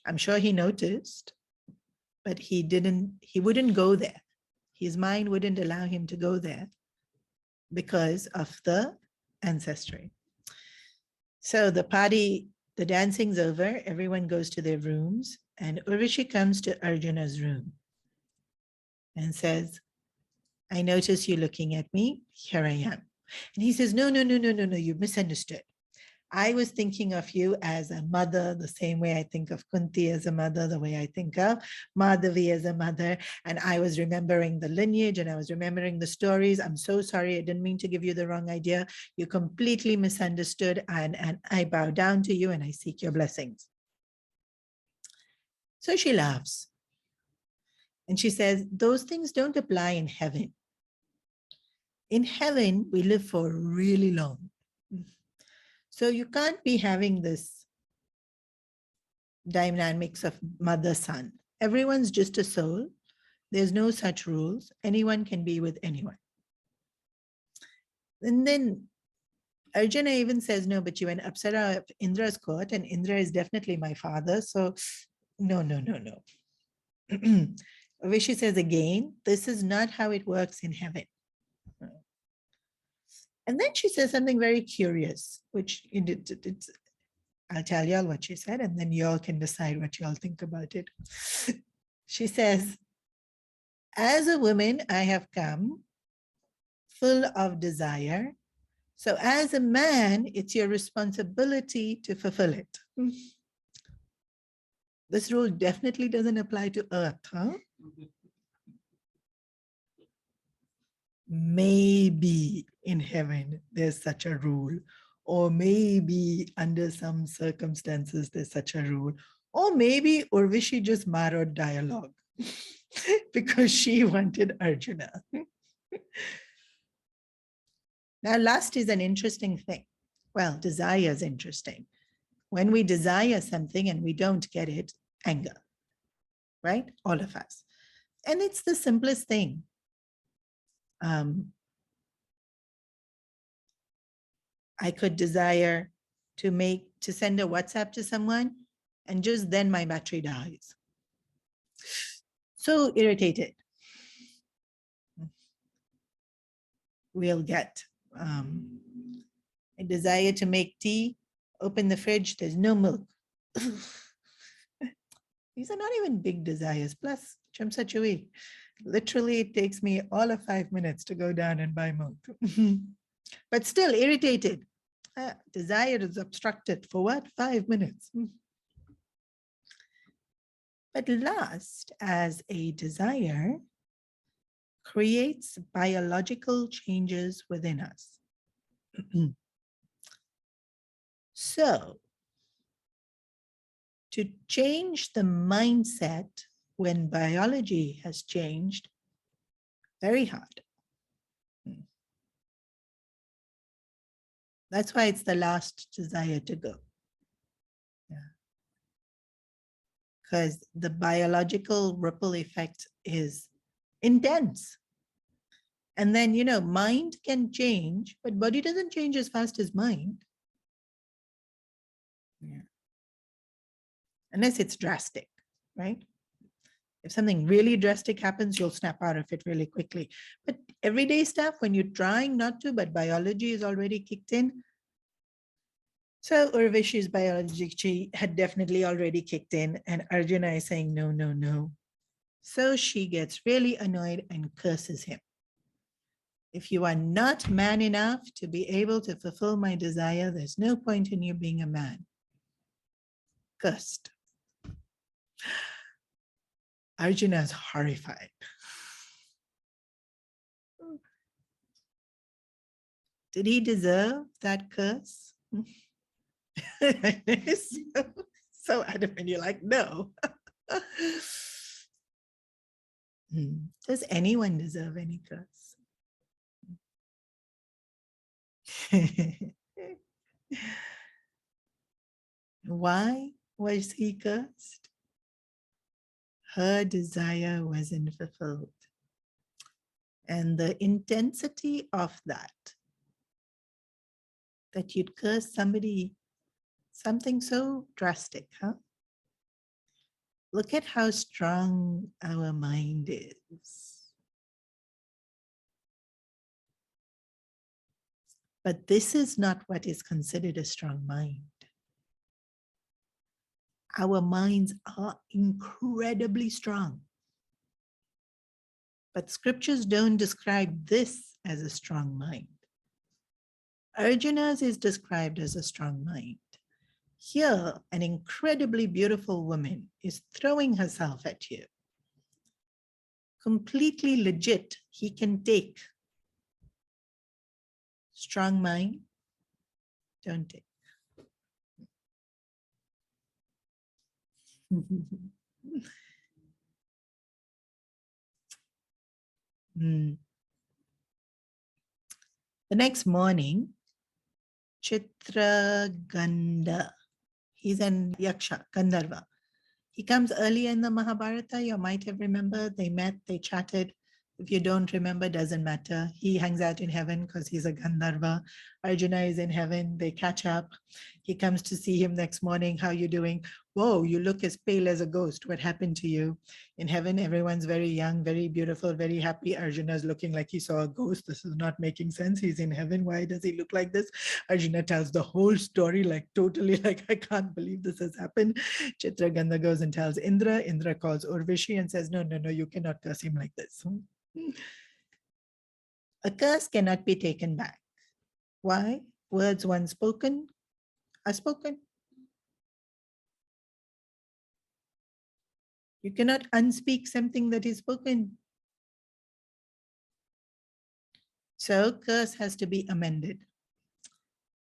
I'm sure he noticed, but he wouldn't go there. His mind wouldn't allow him to go there because of the ancestry. So the dancing's over, everyone goes to their rooms, and Urvashi comes to Arjuna's room and says, I notice you looking at me, here I am. And he says, no, you misunderstood. I was thinking of you as a mother, the same way I think of Kunti as a mother, the way I think of Madhavi as a mother. And I was remembering the lineage and I was remembering the stories. I'm so sorry. I didn't mean to give you the wrong idea. You completely misunderstood. And I bow down to you and I seek your blessings. So she laughs. And she says, those things don't apply in heaven. In heaven, we live for really long. So you can't be having this dynamics of mother-son. Everyone's just a soul. There's no such rules. Anyone can be with anyone. And then Arjuna even says, no, but you went Apsara of Indra's court, and Indra is definitely my father. So no, no, no, no. Urvashi says again, this is not how it works in heaven. And then she says something very curious, which it's, I'll tell y'all what she said, and then y'all can decide what y'all think about it. She says, as a woman, I have come full of desire. So as a man, it's your responsibility to fulfill it. This rule definitely doesn't apply to Earth, huh? Maybe in heaven there's such a rule, or maybe under some circumstances there's such a rule, or maybe Urvashi just borrowed dialogue because she wanted Arjuna. Now, lust is an interesting thing. Well, desire is interesting. When we desire something and we don't get it, anger, right? All of us. And it's the simplest thing. I could desire to send a WhatsApp to someone, and just then my battery dies. So irritated. We'll get a desire to make tea, open the fridge, there's no milk. These are not even big desires. Plus, Chamsachui, literally it takes me all of 5 minutes to go down and buy milk. But still irritated. Desire is obstructed for what? 5 minutes. But lust as a desire creates biological changes within us. So, to change the mindset when biology has changed, very hard. That's why it's the last desire to go. Because the biological ripple effect is intense. And then, mind can change, but body doesn't change as fast as mind. Yeah. Unless it's drastic, right? If something really drastic happens, you'll snap out of it really quickly. But everyday stuff, when you're trying not to, but biology is already kicked in. So Urvashi's biology had definitely already kicked in, and Arjuna is saying, no, no, no. So she gets really annoyed and curses him. If you are not man enough to be able to fulfill my desire, there's no point in you being a man. Cursed. Arjuna is horrified. Did he deserve that curse? so adamant, you're like, no. Does anyone deserve any curse? Why was he cursed? Her desire wasn't fulfilled. And the intensity of that you'd curse somebody, something so drastic, huh? Look at how strong our mind is. But this is not what is considered a strong mind. Our minds are incredibly strong. But scriptures don't describe this as a strong mind. Arjuna's is described as a strong mind. Here, an incredibly beautiful woman is throwing herself at you. Completely legit, he can take. Strong mind, don't take. The next morning, Chitraganda, he's an Yaksha, Gandharva. He comes early in the Mahabharata. You might have remembered they met, they chatted. If you don't remember, doesn't matter. He hangs out in heaven because he's a Gandharva. Arjuna is in heaven. They catch up. He comes to see him next morning. How you doing? Whoa, you look as pale as a ghost. What happened to you? In heaven, everyone's very young, very beautiful, very happy. Arjuna's looking like he saw a ghost. This is not making sense. He's in heaven. Why does he look like this? Arjuna tells the whole story, like totally like, I can't believe this has happened. Chitraganda goes and tells Indra. Indra calls Urvashi and says, no, no, no, you cannot curse him like this. A curse cannot be taken back. Why? Words once spoken are spoken. You cannot unspeak something that is spoken. So curse has to be amended.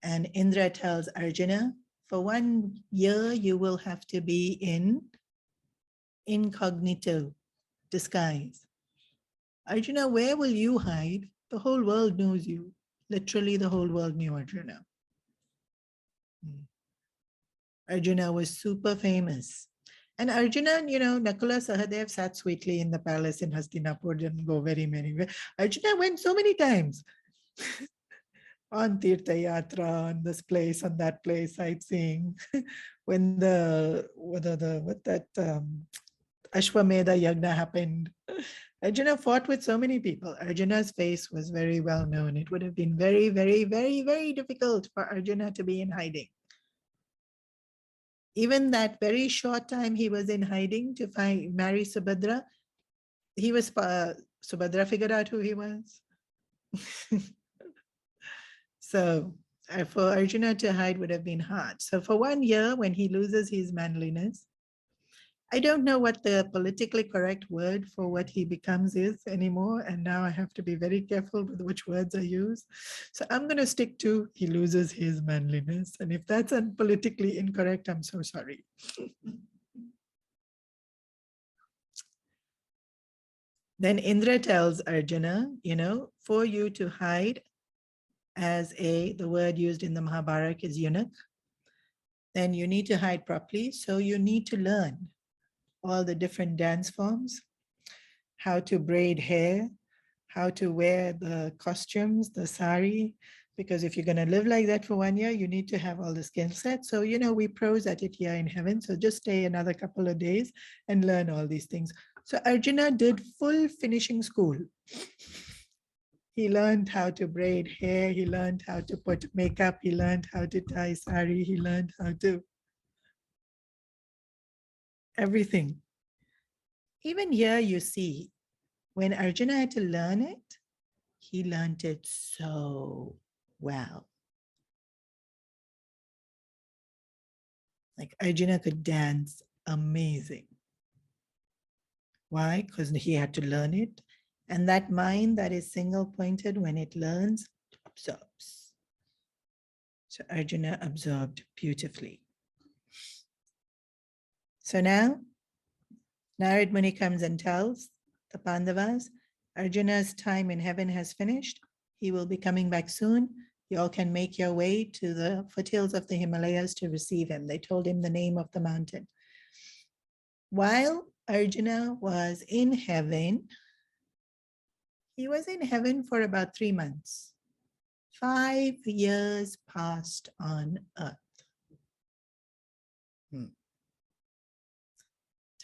And Indra tells Arjuna, for 1 year, you will have to be in incognito, disguise. Arjuna, where will you hide? The whole world knows you. Literally, the whole world knew Arjuna. Arjuna was super famous. And Arjuna, Nakula Sahadev sat sweetly in the palace in Hastinapur, didn't go very many. Arjuna went so many times on Tirtha Yatra, on this place, on that place, sightseeing. When Ashwamedha Yagna happened, Arjuna fought with so many people. Arjuna's face was very well known. It would have been very, very, very, very difficult for Arjuna to be in hiding. Even that very short time he was in hiding to marry Subhadra, Subhadra figured out who he was. So for Arjuna to hide would have been hard. So for 1 year, when he loses his manliness, I don't know what the politically correct word for what he becomes is anymore. And now I have to be very careful with which words I use. So I'm going to stick to he loses his manliness. And if that's politically incorrect, I'm so sorry. Then Indra tells Arjuna, for you to hide as the word used in the Mahabharata is eunuch, then you need to hide properly. So you need to learn all the different dance forms, how to braid hair, how to wear the costumes, the sari, because if you're going to live like that for 1 year, you need to have all the skill sets. So, we pros at it here in heaven. So just stay another couple of days and learn all these things. So Arjuna did full finishing school. He learned how to braid hair. He learned how to put makeup. He learned how to tie sari. He learned how to everything. Even here you see, when Arjuna had to learn it, he learned it so well. Like Arjuna could dance amazing. Why? Because he had to learn it. And that mind that is single pointed, when it learns, absorbs. So Arjuna absorbed beautifully. So now, Narad Muni comes and tells the Pandavas, Arjuna's time in heaven has finished. He will be coming back soon. You all can make your way to the foothills of the Himalayas to receive him. They told him the name of the mountain. While Arjuna was in heaven, he was in heaven for about 3 months. 5 years passed on earth.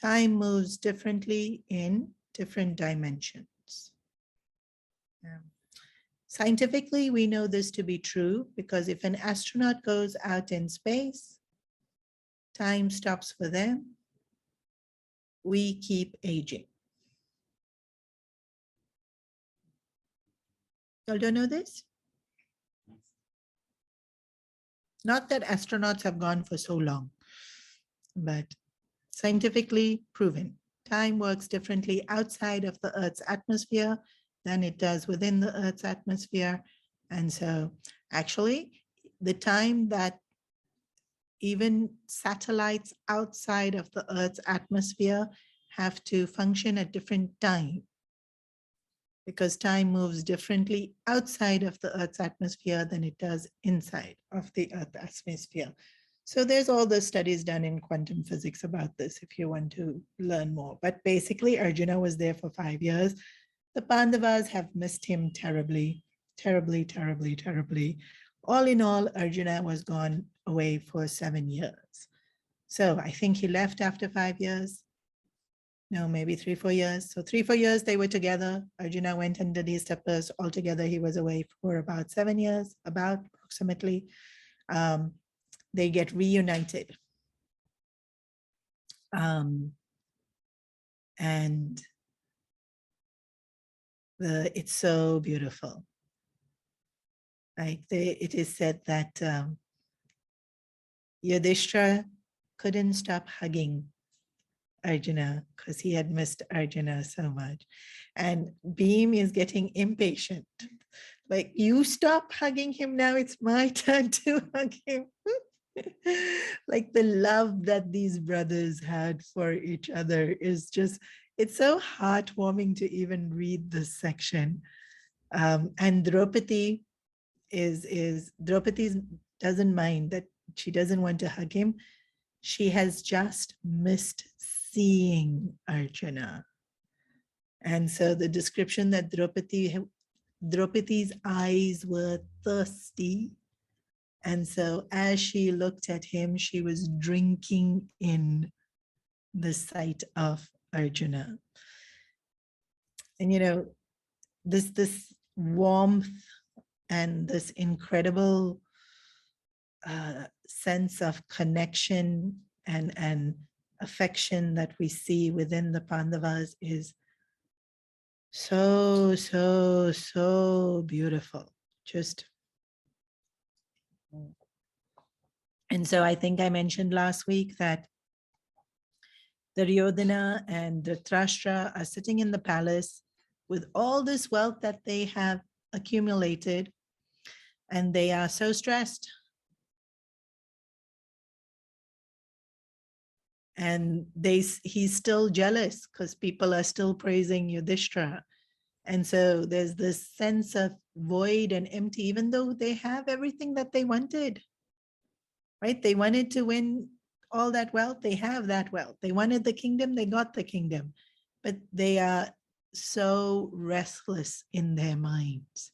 Time moves differently in different dimensions. Scientifically, we know this to be true because if an astronaut goes out in space, time stops for them. We keep aging. Y'all don't know this? Not that astronauts have gone for so long, but scientifically proven. Time works differently outside of the Earth's atmosphere than it does within the Earth's atmosphere. And so actually, the time that even satellites outside of the Earth's atmosphere have to function at different time, because time moves differently outside of the Earth's atmosphere than it does inside of the Earth's atmosphere. So there's all the studies done in quantum physics about this if you want to learn more. But basically, Arjuna was there for 5 years. The Pandavas have missed him terribly, terribly, terribly, terribly. All in all, Arjuna was gone away for 7 years. So I think he left after 5 years. No, maybe 3, 4 years. So 3, 4 years they were together. Arjuna went under these tapas. Altogether, he was away for about 7 years, about approximately. They get reunited. And it's so beautiful. Like it is said that Yudhishthira couldn't stop hugging Arjuna because he had missed Arjuna so much. And Bhim is getting impatient. Like, you stop hugging him now, it's my turn to hug him. Like the love that these brothers had for each other is just, it's so heartwarming to even read this section. And Draupadi Draupadi doesn't mind that she doesn't want to hug him. She has just missed seeing Arjuna. And so the description that Draupadi's eyes were thirsty. And so as she looked at him, she was drinking in the sight of Arjuna. And, you know, this warmth and this incredible sense of connection and affection that we see within the Pandavas is so, so, so beautiful. Just. And so I think I mentioned last week that Duryodhana and Dhritarashtra are sitting in the palace with all this wealth that they have accumulated, and they are so stressed. And he's still jealous because people are still praising Yudhishthira. And so there's this sense of void and empty, even though they have everything that they wanted, right? They wanted to win all that wealth, they have that wealth. They wanted the kingdom, they got the kingdom. But they are so restless in their minds.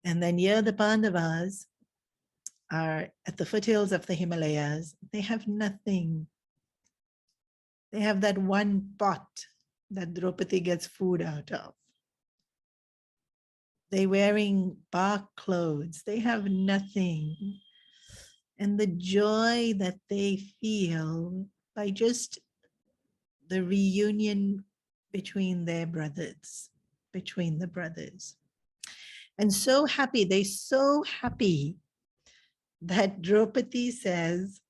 And then here the Pandavas are at the foothills of the Himalayas. They have nothing. They have that one pot that Draupadi gets food out of. They're wearing bark clothes. They have nothing. And the joy that they feel by just the reunion between their brothers, between the brothers. And so happy, they're so happy that Draupadi says,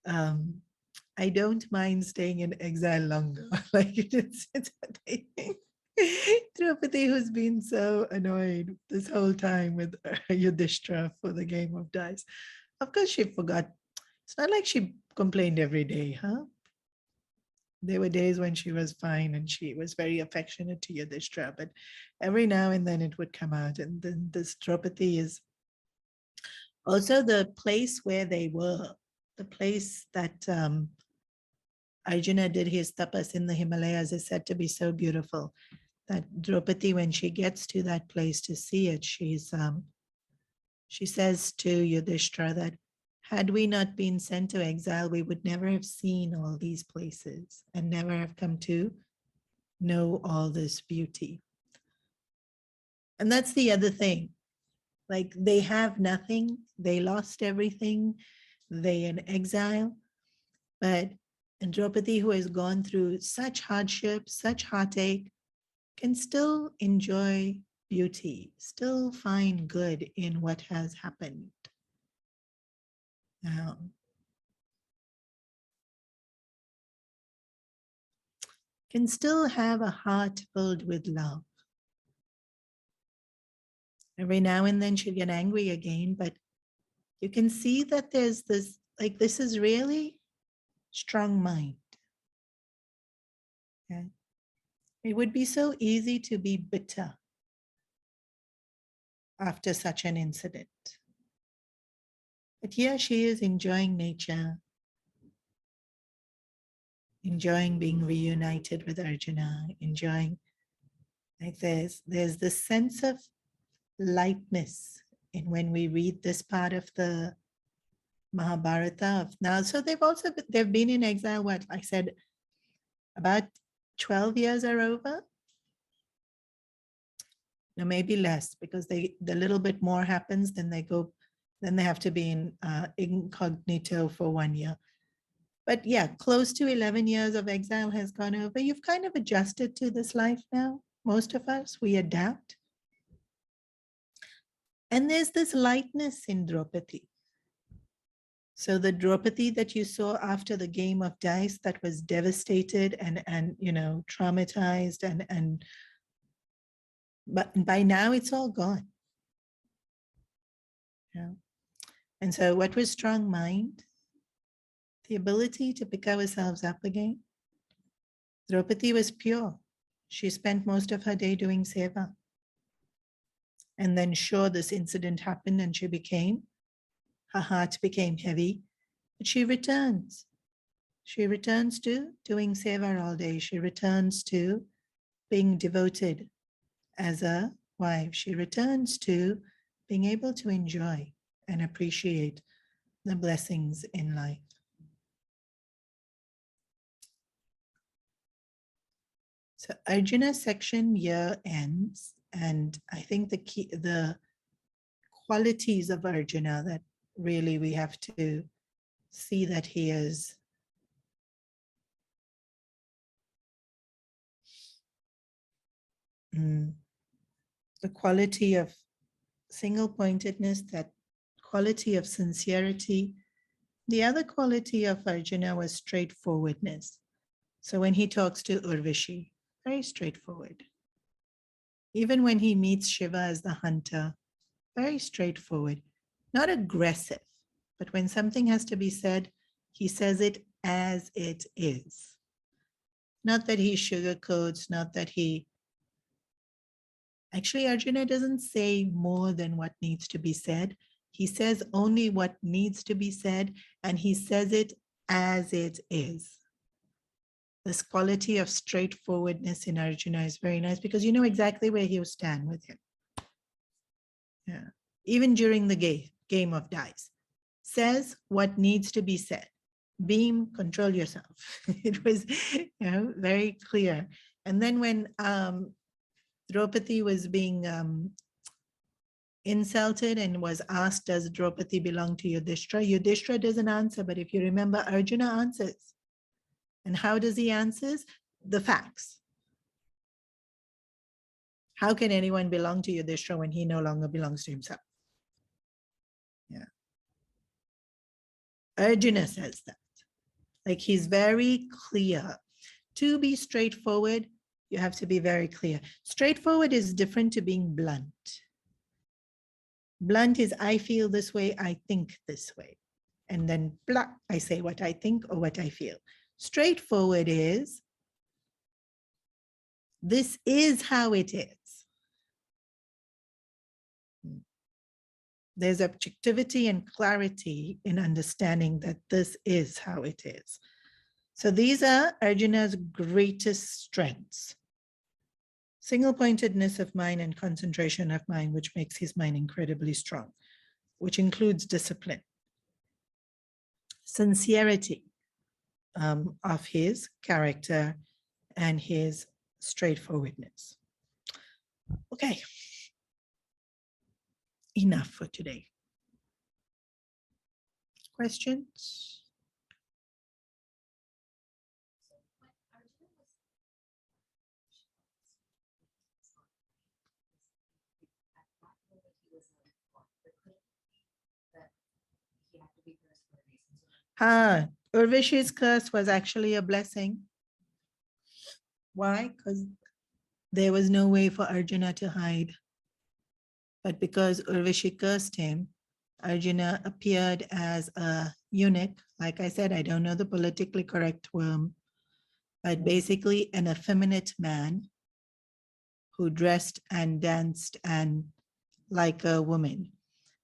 I don't mind staying in exile longer. Like it's Draupadi, who's been so annoyed this whole time with Yudhishthira for the game of dice. Of course, she forgot. It's not like she complained every day, huh? There were days when she was fine and she was very affectionate to Yudhishthira, but every now and then it would come out. And then this Draupadi is also the place where they were, the place that Arjuna did his tapas in the Himalayas is said to be so beautiful that Draupadi, when she gets to that place to see it, she says to Yudhishthira that had we not been sent to exile, we would never have seen all these places and never have come to know all this beauty. And that's the other thing. Like they have nothing, they lost everything, they in exile, but Draupadi, who has gone through such hardship, such heartache, can still enjoy beauty, still find good in what has happened. Can still have a heart filled with love. Every now and then she'll get angry again, but you can see that there's this, like, this is really strong mind. Okay? It would be so easy to be bitter after such an incident. But here she is enjoying nature, enjoying being reunited with Arjuna, enjoying Like there's this sense of lightness in when we read this part of the Mahabharata of now. So they've been in exile, what I said, about 12 years are over. No, maybe less, because the little bit more happens, then they have to be in incognito for 1 year. But yeah, close to 11 years of exile has gone over. You've kind of adjusted to this life now. Most of us, we adapt. And there's this lightness in Draupadi. So the Draupadi that you saw after the game of dice that was devastated and traumatized but by now it's all gone. Yeah. And so what was strong mind? The ability to pick ourselves up again. Draupadi was pure. She spent most of her day doing seva. And then sure, this incident happened and her heart became heavy, but she returns. She returns to doing seva all day. She returns to being devoted as a wife. She returns to being able to enjoy and appreciate the blessings in life. So Arjuna's section here ends, and I think the qualities of Arjuna that really we have to see that he is the quality of single-pointedness, that quality of sincerity. The other quality of Arjuna was straightforwardness. So when he talks to Urvashi, very straightforward. Even when he meets Shiva as the hunter, very straightforward, not aggressive, but when something has to be said, he says it as it is. Not that he sugarcoats, not that he... Actually, Arjuna doesn't say more than what needs to be said. He says only what needs to be said, and he says it as it is. This quality of straightforwardness in Arjuna is very nice, because you know exactly where he'll stand with him. Yeah. Even during the game of dice, says what needs to be said. Beam, control yourself. It was very clear. And then when Draupadi was being insulted and was asked, does Draupadi belong to Yudhishthira? Yudhishthira doesn't answer, but if you remember, Arjuna answers. And how does he answer? The facts. How can anyone belong to Yudhishthira when he no longer belongs to himself? Yeah. Arjuna says that. Like, he's very clear. To be straightforward, you have to be very clear. Straightforward is different to being blunt. Blunt is, I feel this way, I think this way. And then blah, I say what I think or what I feel. Straightforward is, this is how it is. There's objectivity and clarity in understanding that this is how it is. So these are Arjuna's greatest strengths. Single-pointedness of mind and concentration of mind, which makes his mind incredibly strong, which includes discipline. Sincerity of his character and his straightforwardness. Okay. Enough for today. Questions? Urvashi's curse was actually a blessing. Why? Because there was no way for Arjuna to hide. But because Urvashi cursed him, Arjuna appeared as a eunuch. Like I said, I don't know the politically correct term, but basically an effeminate man who dressed and danced and like a woman.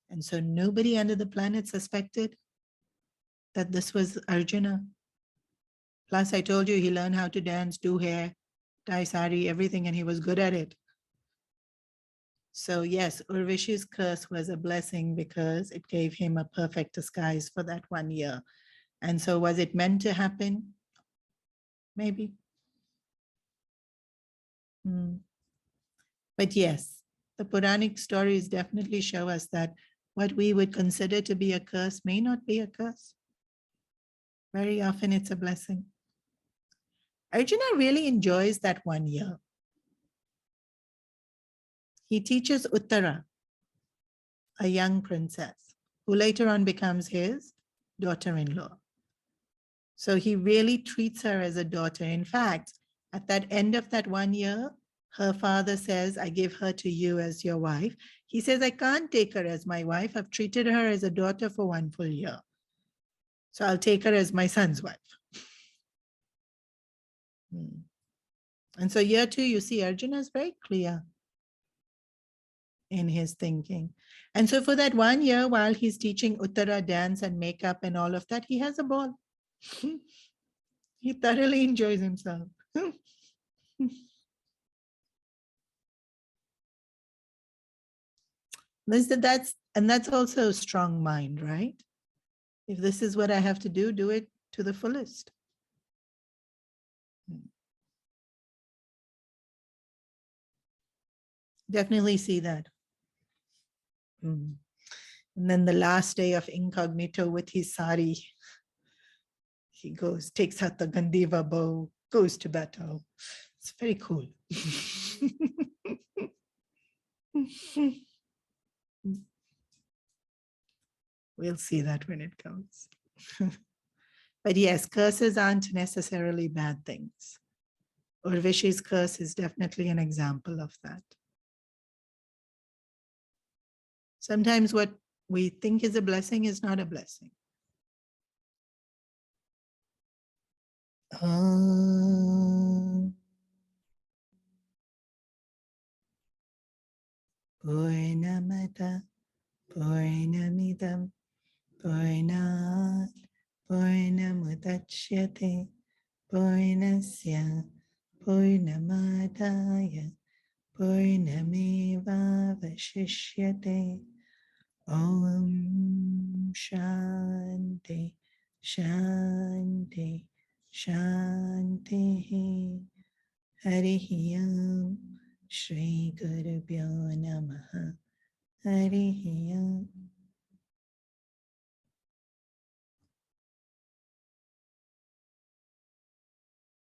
And so nobody under the planet suspected that this was Arjuna. Plus, I told you he learned how to dance, do hair, dye sari, everything, and he was good at it. So yes, Urvashi's curse was a blessing because it gave him a perfect disguise for that 1 year. And so was it meant to happen? Maybe. Hmm. But yes, the Puranic stories definitely show us that what we would consider to be a curse may not be a curse. Very often it's a blessing. Arjuna really enjoys that 1 year. He teaches Uttara, a young princess, who later on becomes his daughter-in-law. So he really treats her as a daughter. In fact, at that end of that 1 year, her father says, I give her to you as your wife. He says, I can't take her as my wife. I've treated her as a daughter for 1 full year. So I'll take her as my son's wife. Hmm. And so year 2, you see Arjuna is very clear in his thinking. And so for that 1 year, while he's teaching Uttara dance and makeup and all of that, he has a ball. He thoroughly enjoys himself. That's also a strong mind, right? If this is what I have to do it to the fullest. Definitely see that. Mm. And then the last day of incognito with his sari, he goes, takes out the Gandiva bow, goes to battle. It's very cool. We'll see that when it comes. But yes, curses aren't necessarily bad things. Urvashi's curse is definitely an example of that. Sometimes what we think is a blessing is not a blessing. Purnamata Purnamidam Purnat Purnamudachyate Purnasya Purnamadaya Purnameva Vashishyate. Om Shanti Shanti Shanti. Harihi Om Shri Gurubhyo Namaha. Harihi Om.